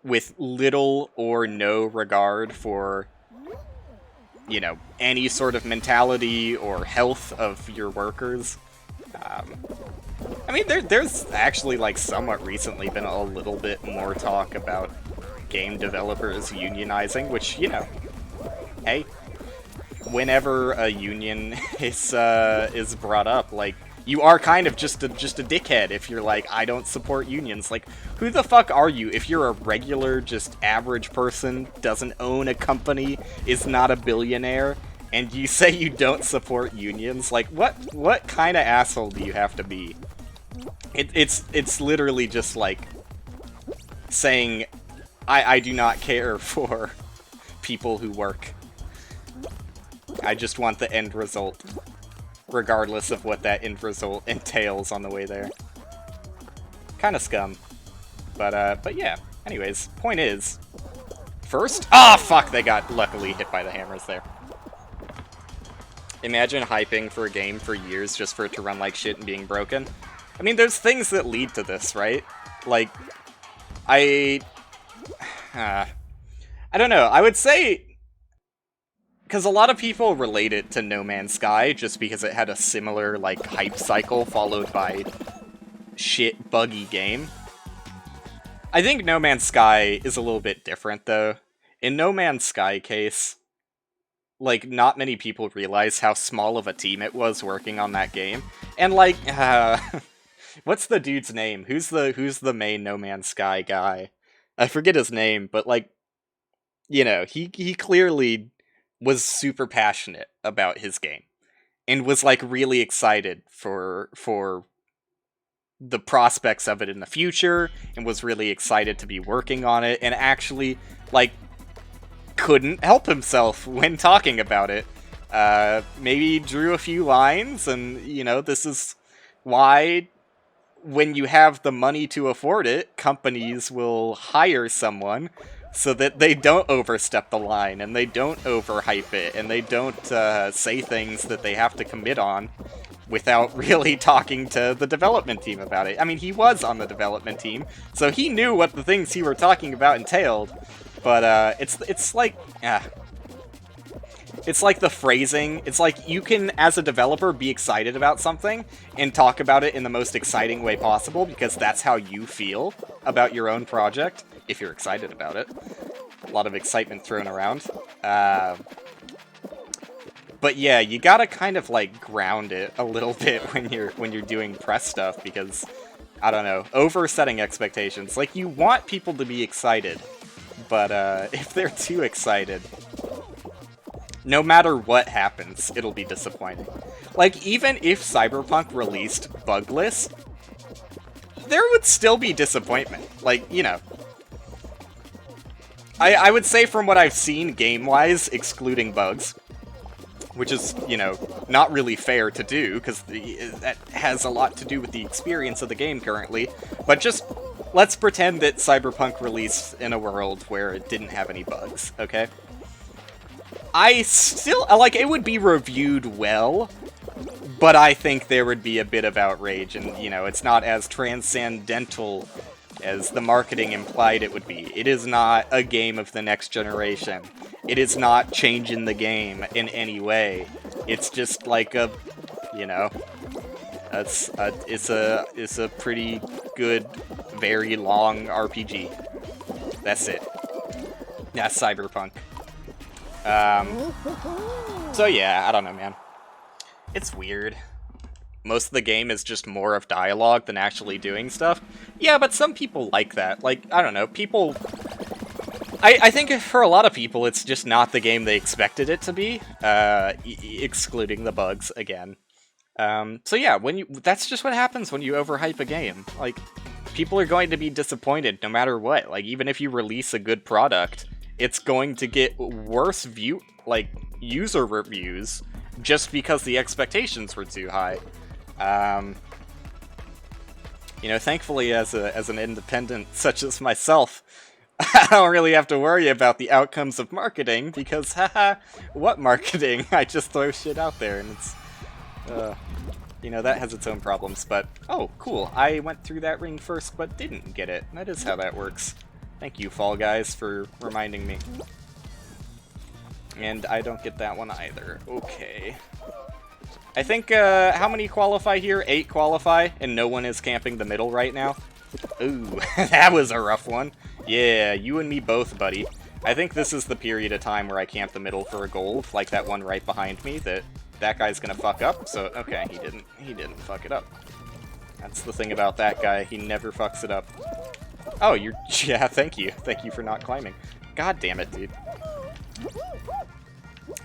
with little or no regard for, you know, any sort of mentality or health of your workers. I mean, there's actually, like, somewhat recently been a little bit more talk about game developers unionizing, which, you know, hey, whenever a union is brought up, like, you are kind of just a dickhead if you're like, I don't support unions. Like, who the fuck are you if you're a regular, just average person, doesn't own a company, is not a billionaire, and you say you don't support unions? Like, what kind of asshole do you have to be? It's literally just like saying, I do not care for people who work. I just want the end result, regardless of what that end result entails on the way there. Kind of scum. But yeah. Anyways, point is, first... Ah, fuck! They got luckily hit by the hammers there. Imagine hyping for a game for years just for it to run like shit and being broken. I mean, there's things that lead to this, right? Like, I don't know. I would say... Because a lot of people relate it to No Man's Sky, just because it had a similar, like, hype cycle followed by shit, buggy game. I think No Man's Sky is a little bit different, though. In No Man's Sky case, like, not many people realize how small of a team it was working on that game. And, like, what's the dude's name? Who's the main No Man's Sky guy? I forget his name, but, like, you know, he clearly was super passionate about his game and was like really excited for the prospects of it in the future and was really excited to be working on it and actually like couldn't help himself when talking about it. Maybe drew a few lines, and you know, this is why when you have the money to afford it, companies will hire someone so that they don't overstep the line, and they don't overhype it, and they don't say things that they have to commit on without really talking to the development team about it. I mean, he was on the development team, so he knew what the things he were talking about entailed, but it's like... It's like the phrasing. It's like you can, as a developer, be excited about something and talk about it in the most exciting way possible because that's how you feel about your own project, if you're excited about it. A lot of excitement thrown around. But yeah, you gotta kind of like ground it a little bit when you're doing press stuff because, I don't know, oversetting expectations. Like, you want people to be excited, but if they're too excited, no matter what happens, it'll be disappointing. Like, even if Cyberpunk released bugless, there would still be disappointment. Like, you know. I would say from what I've seen game-wise, excluding bugs, which is, you know, not really fair to do, because that has a lot to do with the experience of the game currently, but just let's pretend that Cyberpunk released in a world where it didn't have any bugs, okay? I still, like, it would be reviewed well, but I think there would be a bit of outrage, and, you know, it's not as transcendental as the marketing implied it would be. It is not a game of the next generation. It is not changing the game in any way. It's just like a, you know, it's a pretty good, very long RPG. That's it. That's Cyberpunk. So yeah, I don't know, man. It's weird. Most of the game is just more of dialogue than actually doing stuff. Yeah, but some people like that. Like, I don't know, people... I think for a lot of people, it's just not the game they expected it to be, excluding the bugs, again. So yeah, that's just what happens when you overhype a game. Like, people are going to be disappointed no matter what. Like, even if you release a good product, it's going to get worse user reviews just because the expectations were too high. You know, thankfully, as an independent such as myself, I don't really have to worry about the outcomes of marketing because, haha, what marketing? I just throw shit out there, and it's, you know, that has its own problems. But oh, cool! I went through that ring first, but didn't get it. That is how that works. Thank you, Fall Guys, for reminding me. And I don't get that one either. Okay. I think, how many qualify here? 8 qualify, and no one is camping the middle right now. Ooh, that was a rough one. Yeah, you and me both, buddy. I think this is the period of time where I camp the middle for a gold, like that one right behind me, that guy's gonna fuck up, so, okay, he didn't fuck it up. That's the thing about that guy, he never fucks it up. Oh, yeah, thank you for not climbing. God damn it, dude.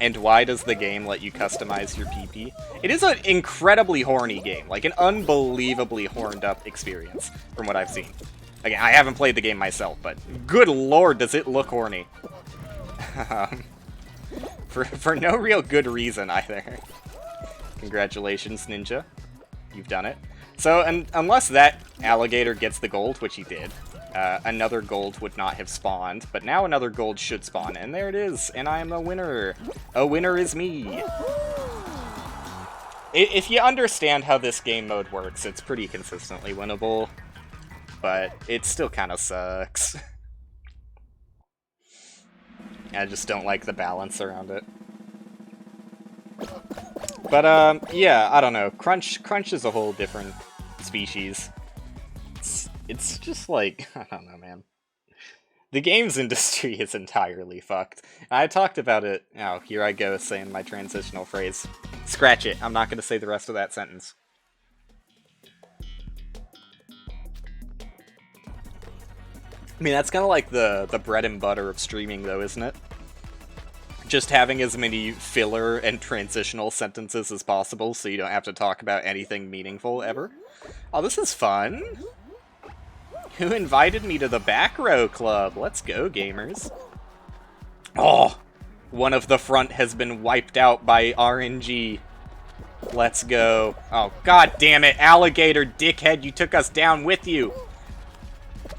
And why does the game let you customize your PP? It is an incredibly horny game, like an unbelievably horned up experience, from what I've seen. Again, I haven't played the game myself, but good lord, does it look horny. For no real good reason, either. Congratulations, Ninja. You've done it. So, unless that alligator gets the gold, which he did, another gold would not have spawned, but now another gold should spawn, and there it is, and I am a winner. A winner is me. If you understand how this game mode works, it's pretty consistently winnable, but it still kind of sucks. I just don't like the balance around it. But, yeah, I don't know. Crunch is a whole different species. It's just like, I don't know, man. The games industry is entirely fucked. I talked about it. Oh, here I go saying my transitional phrase. Scratch it. I'm not going to say the rest of that sentence. I mean, that's kind of like the bread and butter of streaming, though, isn't it? Just having as many filler and transitional sentences as possible so you don't have to talk about anything meaningful ever. Oh, this is fun. Who invited me to the back row club? Let's go, gamers. Oh, one of the front has been wiped out by RNG. Let's go. Oh, god damn it, alligator dickhead, you took us down with you.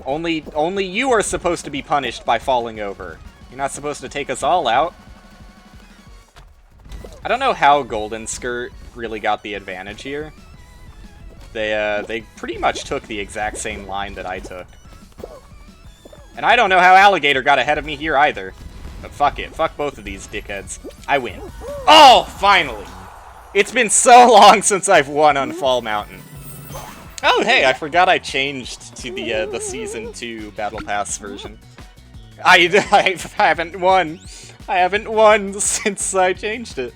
Only you are supposed to be punished by falling over. You're not supposed to take us all out. I don't know how Golden Skirt really got the advantage here. They pretty much took the exact same line that I took. And I don't know how Alligator got ahead of me here either. But fuck it. Fuck both of these dickheads. I win. Oh, finally! It's been so long since I've won on Fall Mountain. Oh, hey, I forgot I changed to the Season 2 Battle Pass version. I haven't won. I haven't won since I changed it.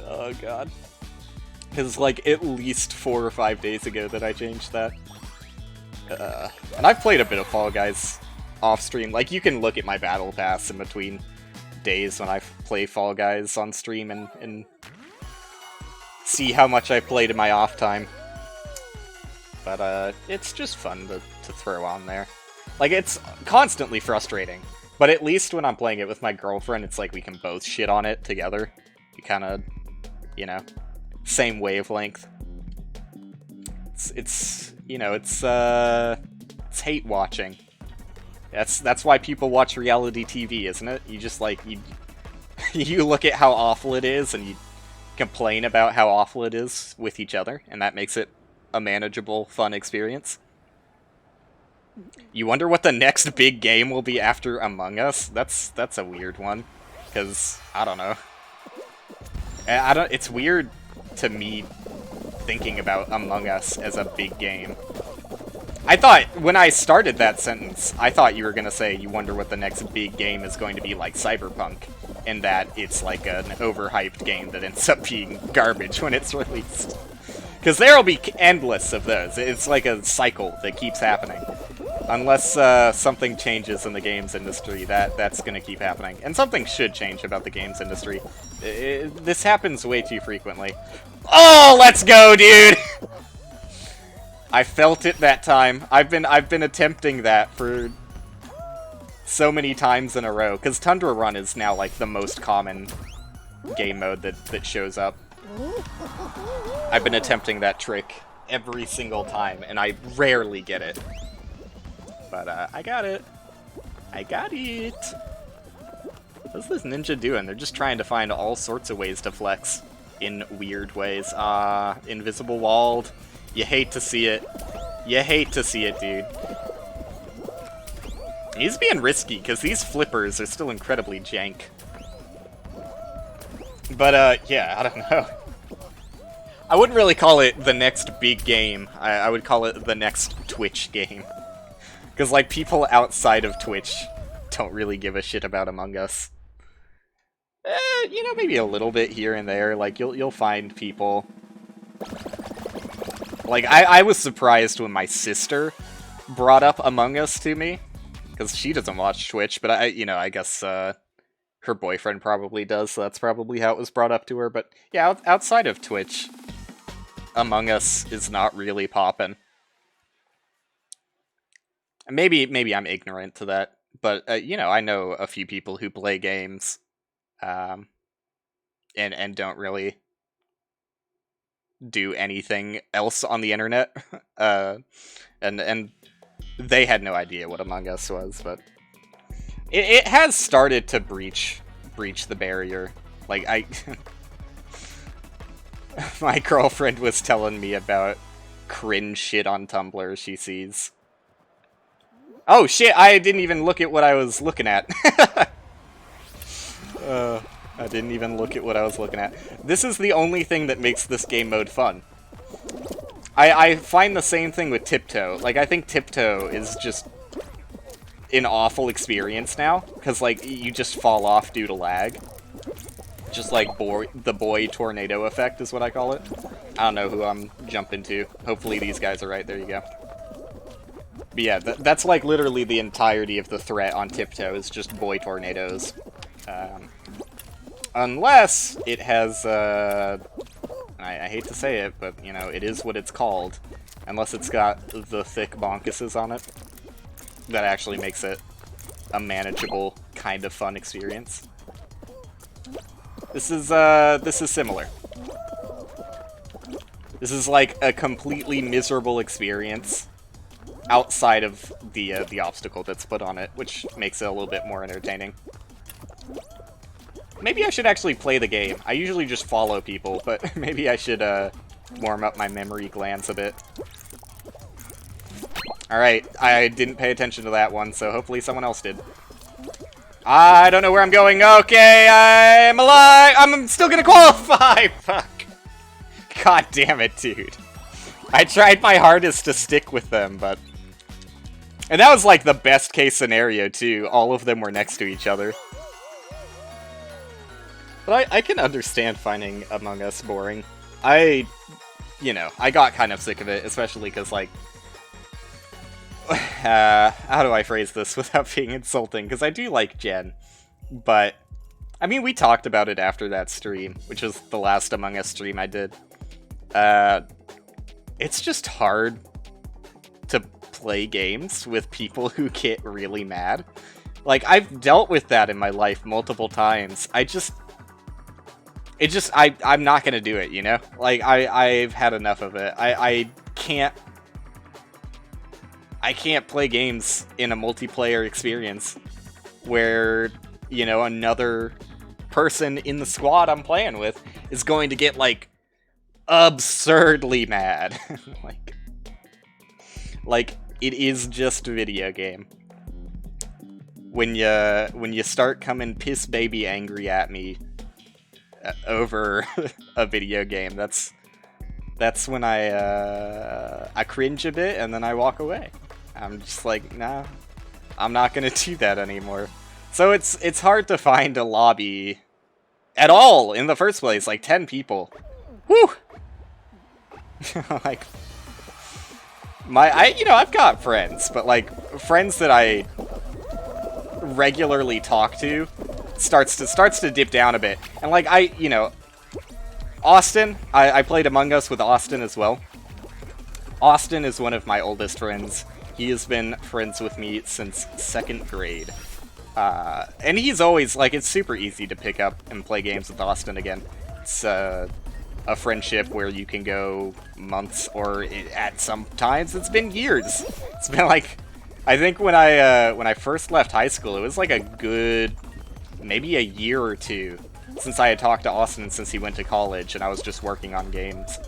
Oh, God. It was like at least 4 or 5 days ago that I changed that. And I've played a bit of Fall Guys off stream. Like, you can look at my Battle Pass in between days when I play Fall Guys on stream and see how much I played in my off time. But, it's just fun to throw on there. Like, it's constantly frustrating. But at least when I'm playing it with my girlfriend, it's like we can both shit on it together. We kind of, you know, same wavelength. It's you know, it's hate watching. That's why people watch reality TV, isn't it? You just, like, you look at how awful it is, and you complain about how awful it is with each other, and that makes it a manageable, fun experience. You wonder what the next big game will be after Among Us? That's a weird one, because I don't know. It's weird to me thinking about Among Us as a big game. I thought, when I started that sentence, I thought you were going to say you wonder what the next big game is going to be like Cyberpunk, and that it's like an overhyped game that ends up being garbage when it's released. Because there'll be endless of those. It's like a cycle that keeps happening. Unless something changes in the games industry, that's going to keep happening. And something should change about the games industry. This happens way too frequently. Oh, let's go, dude! I felt it that time. I've been attempting that for so many times in a row. Because Tundra Run is now like the most common game mode that shows up. I've been attempting that trick every single time, and I rarely get it. But, I got it. I got it! What's this ninja doing? They're just trying to find all sorts of ways to flex in weird ways. Invisible walled. You hate to see it. You hate to see it, dude. He's being risky, because these flippers are still incredibly jank. But, yeah, I don't know. I wouldn't really call it the next big game. I would call it the next Twitch game. Because, like, people outside of Twitch don't really give a shit about Among Us. You know, maybe a little bit here and there. Like, you'll find people. Like, I was surprised when my sister brought up Among Us to me. Because she doesn't watch Twitch, but I guess, her boyfriend probably does, so that's probably how it was brought up to her. But, yeah, outside of Twitch, Among Us is not really poppin'. Maybe I'm ignorant to that, but I know a few people who play games, and don't really do anything else on the internet, and they had no idea what Among Us was, but it has started to breach the barrier. Like my girlfriend was telling me about cringe shit on Tumblr she sees. Oh shit, I didn't even look at what I was looking at. I didn't even look at what I was looking at. This is the only thing that makes this game mode fun. I find the same thing with Tiptoe. Like, I think Tiptoe is just an awful experience now, because, like, you just fall off due to lag. Just like the boy tornado effect is what I call it. I don't know who I'm jumping to. Hopefully these guys are right. There you go. But yeah, that's like literally the entirety of the threat on Tiptoe is just boy tornadoes. Unless it has, I hate to say it, but, you know, it is what it's called. Unless it's got the thick bonkuses on it. That actually makes it a manageable, kind of fun experience. This is similar. This is like a completely miserable experience outside of the obstacle that's put on it, which makes it a little bit more entertaining. Maybe I should actually play the game. I usually just follow people, but maybe I should warm up my memory glands a bit. Alright, I didn't pay attention to that one, so hopefully someone else did. I don't know where I'm going. Okay, I'm alive! I'm still gonna qualify! Fuck. God damn it, dude. I tried my hardest to stick with them, but... And that was like the best case scenario, too. All of them were next to each other. But I can understand finding Among Us boring. I got kind of sick of it, especially because, like... how do I phrase this without being insulting? Because I do like Jen, but... I mean, we talked about it after that stream, which was the last Among Us stream I did. It's just hard to play games with people who get really mad. Like, I've dealt with that in my life multiple times. I'm not gonna do it, you know? Like, I've had enough of it. I can't play games in a multiplayer experience where, you know, another person in the squad I'm playing with is going to get, like, absurdly mad. like it is just a video game. When you start coming piss baby angry at me over a video game, that's when I cringe a bit and then I walk away. I'm just like, nah, I'm not gonna do that anymore. So it's hard to find a lobby at all in the first place. Like 10 people. Whew. Like I've got friends, but like friends that I regularly talk to starts to dip down a bit. And like Austin, I played Among Us with Austin as well. Austin is one of my oldest friends. He has been friends with me since 2nd grade. And he's always, like, it's super easy to pick up and play games with Austin again. It's a friendship where you can go months, or at some times it's been years. It's been like, I think when I first left high school, it was like a good, maybe a year or two since I had talked to Austin since he went to college and I was just working on games.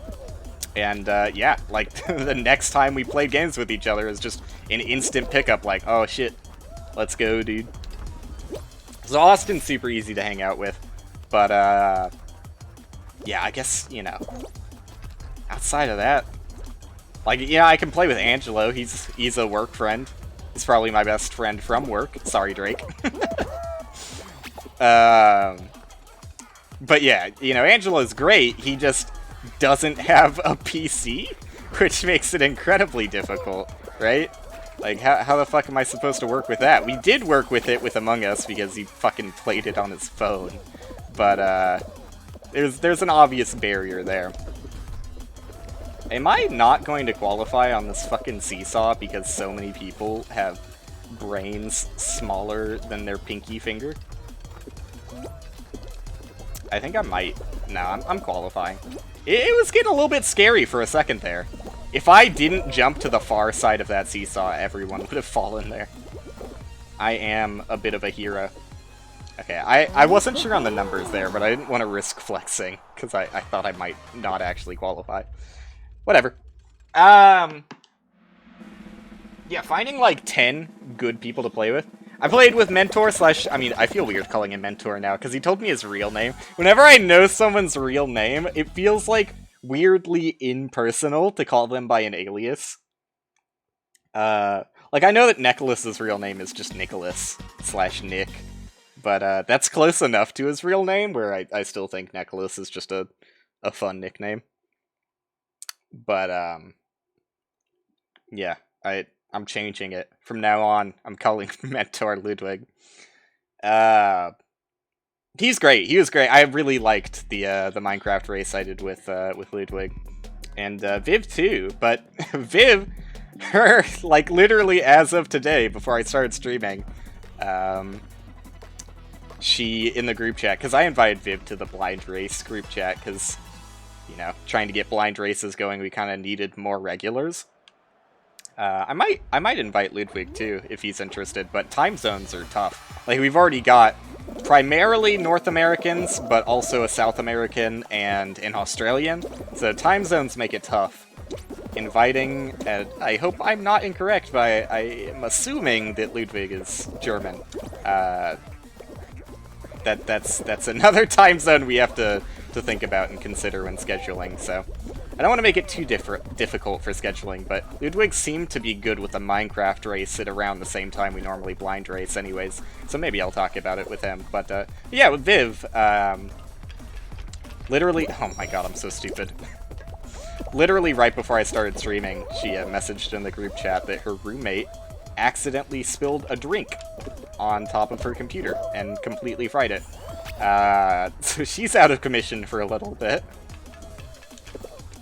And, yeah, like, the next time we played games with each other is just an instant pickup, like, oh shit, let's go, dude. So Austin's super easy to hang out with, but, yeah, I guess, you know, outside of that, like, yeah, I can play with Angelo. He's a work friend. He's probably my best friend from work. Sorry, Drake. But yeah, you know, Angelo's great. He just doesn't have a PC, which makes it incredibly difficult, right? Like, how the fuck am I supposed to work with that? We did work with it with Among Us because he fucking played it on his phone. But, there's an obvious barrier there. Am I not going to qualify on this fucking seesaw because so many people have brains smaller than their pinky finger? I think I might. No, I'm qualifying. It was getting a little bit scary for a second there. If I didn't jump to the far side of that seesaw, everyone would have fallen there. I am a bit of a hero. Okay, I wasn't sure on the numbers there, but I didn't want to risk flexing, because I thought I might not actually qualify. Whatever. Yeah, finding like 10 good people to play with. I played with Mentor slash, I mean, I feel weird calling him Mentor now, because he told me his real name. Whenever I know someone's real name, it feels like weirdly impersonal to call them by an alias. Like, I know that Nicholas's real name is just Nicholas slash Nick, but that's close enough to his real name, where I still think Nicholas is just a fun nickname. But, yeah, I'm changing it. From now on, I'm calling Mentor Ludwig. He's great. He was great. I really liked the Minecraft race I did with Ludwig. And Viv too, but Viv, her, like, literally as of today, before I started streaming, she, in the group chat, because I invited Viv to the blind race group chat, because, you know, trying to get blind races going, we kind of needed more regulars. I might invite Ludwig too, if he's interested, but time zones are tough. Like, we've already got primarily North Americans, but also a South American and an Australian, so time zones make it tough. Inviting, I hope I'm not incorrect, but I am assuming that Ludwig is German. That's another time zone we have to think about and consider when scheduling, so I don't want to make it too difficult for scheduling, but Ludwig seemed to be good with the Minecraft race at around the same time we normally blind race anyways, so maybe I'll talk about it with him. But yeah, with Viv, literally, oh my god, I'm so stupid. Literally right before I started streaming, she messaged in the group chat that her roommate accidentally spilled a drink on top of her computer and completely fried it. So she's out of commission for a little bit.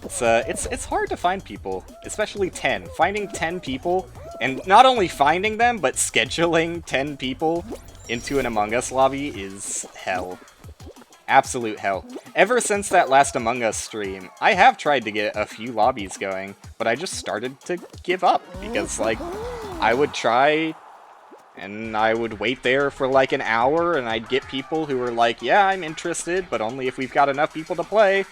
It's hard to find people, especially 10. Finding 10 people, and not only finding them, but scheduling 10 people into an Among Us lobby is hell. Absolute hell. Ever since that last Among Us stream, I have tried to get a few lobbies going, but I just started to give up, because, like, I would try, and I would wait there for like an hour, and I'd get people who were like, yeah, I'm interested, but only if we've got enough people to play.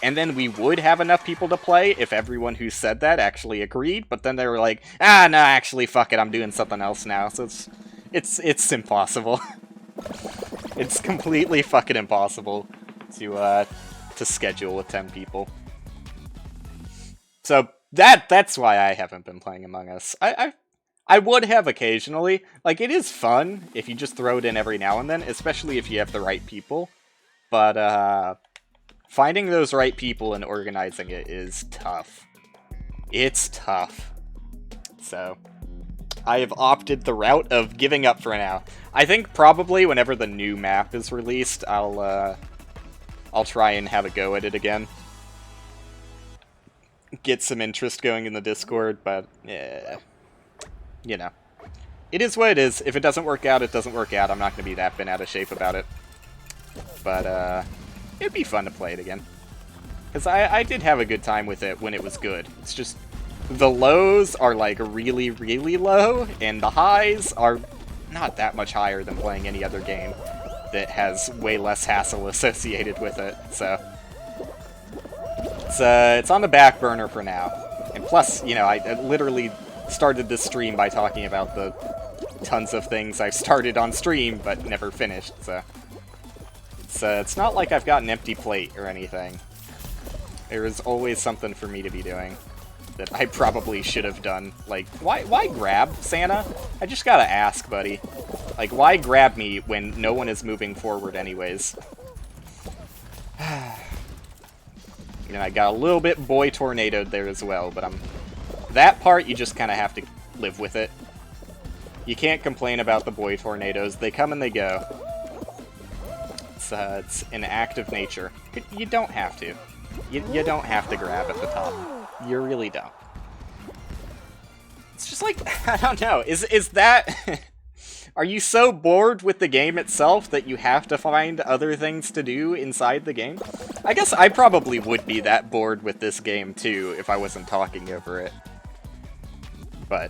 And then we would have enough people to play if everyone who said that actually agreed, but then they were like, ah, no, actually, fuck it, I'm doing something else now. So it's impossible. It's completely fucking impossible to schedule with 10 people. So that's why I haven't been playing Among Us. I would have occasionally. Like, it is fun if you just throw it in every now and then, especially if you have the right people. But, finding those right people and organizing it is tough. It's tough. So, I have opted the route of giving up for now. I think probably whenever the new map is released, I'll try and have a go at it again. Get some interest going in the Discord, but, yeah. You know, it is what it is. If it doesn't work out, it doesn't work out. I'm not going to be that bent out of shape about it. But, it'd be fun to play it again. Because I did have a good time with it when it was good. It's just, the lows are, like, really, really low, and the highs are not that much higher than playing any other game that has way less hassle associated with it, so it's on the back burner for now. And plus, you know, I literally started this stream by talking about the tons of things I've started on stream but never finished, so it's not like I've got an empty plate or anything. There is always something for me to be doing that I probably should have done. Like, why grab, Santa? I just gotta ask, buddy. Like, why grab me when no one is moving forward anyways? And I got a little bit boy tornadoed there as well, but that part, you just kind of have to live with it. You can't complain about the boy tornadoes. They come and they go. It's an act of nature. You don't have to. You don't have to grab at the top. You really don't. It's just like, I don't know. Is that... Are you so bored with the game itself that you have to find other things to do inside the game? I guess I probably would be that bored with this game too if I wasn't talking over it. But,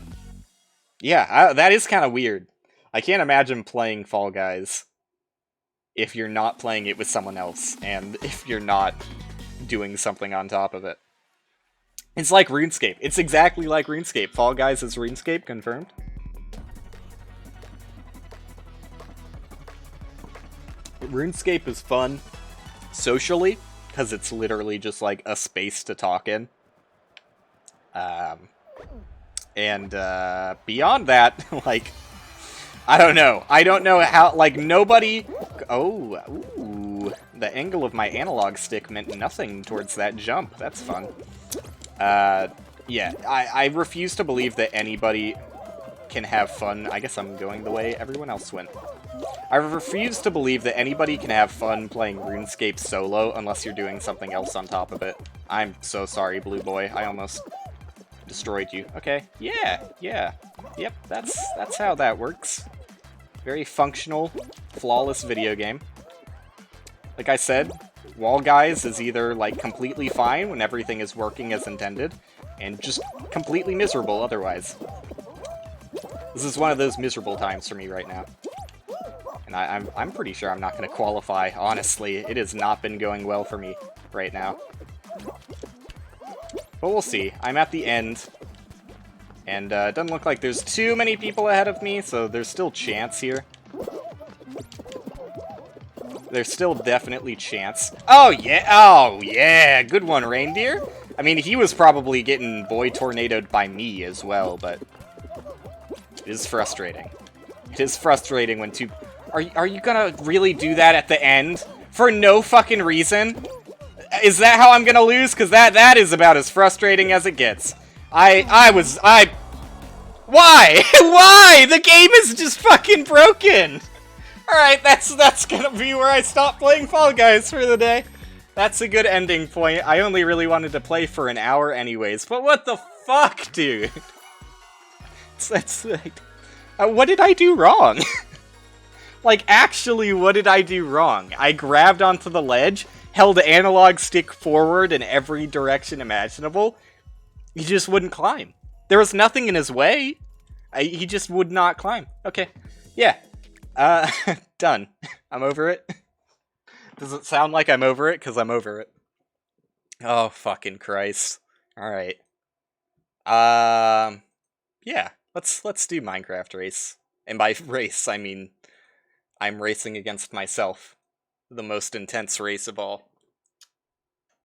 yeah, that is kind of weird. I can't imagine playing Fall Guys if you're not playing it with someone else, and if you're not doing something on top of it. It's like RuneScape. It's exactly like RuneScape. Fall Guys is RuneScape, confirmed. RuneScape is fun socially, because it's literally just like a space to talk in. And beyond that, like, I don't know. I don't know how, like, nobody... Oh, ooh. The angle of my analog stick meant nothing towards that jump. That's fun. Yeah, I refuse to believe that anybody can have fun. I guess I'm going the way everyone else went. I refuse to believe that anybody can have fun playing RuneScape solo unless you're doing something else on top of it. I'm so sorry, Blue Boy. I almost destroyed you. Okay. Yeah. Yep, that's how that works. Very functional, flawless video game. Like I said, Wall Guys is either, like, completely fine when everything is working as intended, and just completely miserable otherwise. This is one of those miserable times for me right now. And I'm pretty sure I'm not going to qualify, honestly. It has not been going well for me right now. But we'll see. I'm at the end. And it doesn't look like there's too many people ahead of me, so there's still chance here. There's still definitely chance. Oh, yeah! Good one, Reindeer! I mean, he was probably getting boy tornadoed by me as well, but... It is frustrating. It is frustrating when two... Are you gonna really do that at the end? For no fucking reason? Is that how I'm gonna lose? Because that is about as frustrating as it gets. Why? Why? The game is just fucking broken! Alright, that's gonna be where I stop playing Fall Guys for the day. That's a good ending point. I only really wanted to play for an hour anyways, but what the fuck, dude? That's like... what did I do wrong? Like, actually, what did I do wrong? I grabbed onto the ledge, held the analog stick forward in every direction imaginable. He just wouldn't climb. There was nothing in his way. He just would not climb. Okay. Yeah. Done. I'm over it. Does it sound like I'm over it? Because I'm over it. Oh, fucking Christ. Alright. Yeah. Let's do Minecraft race. And by race, I mean... I'm racing against myself. The most intense race of all.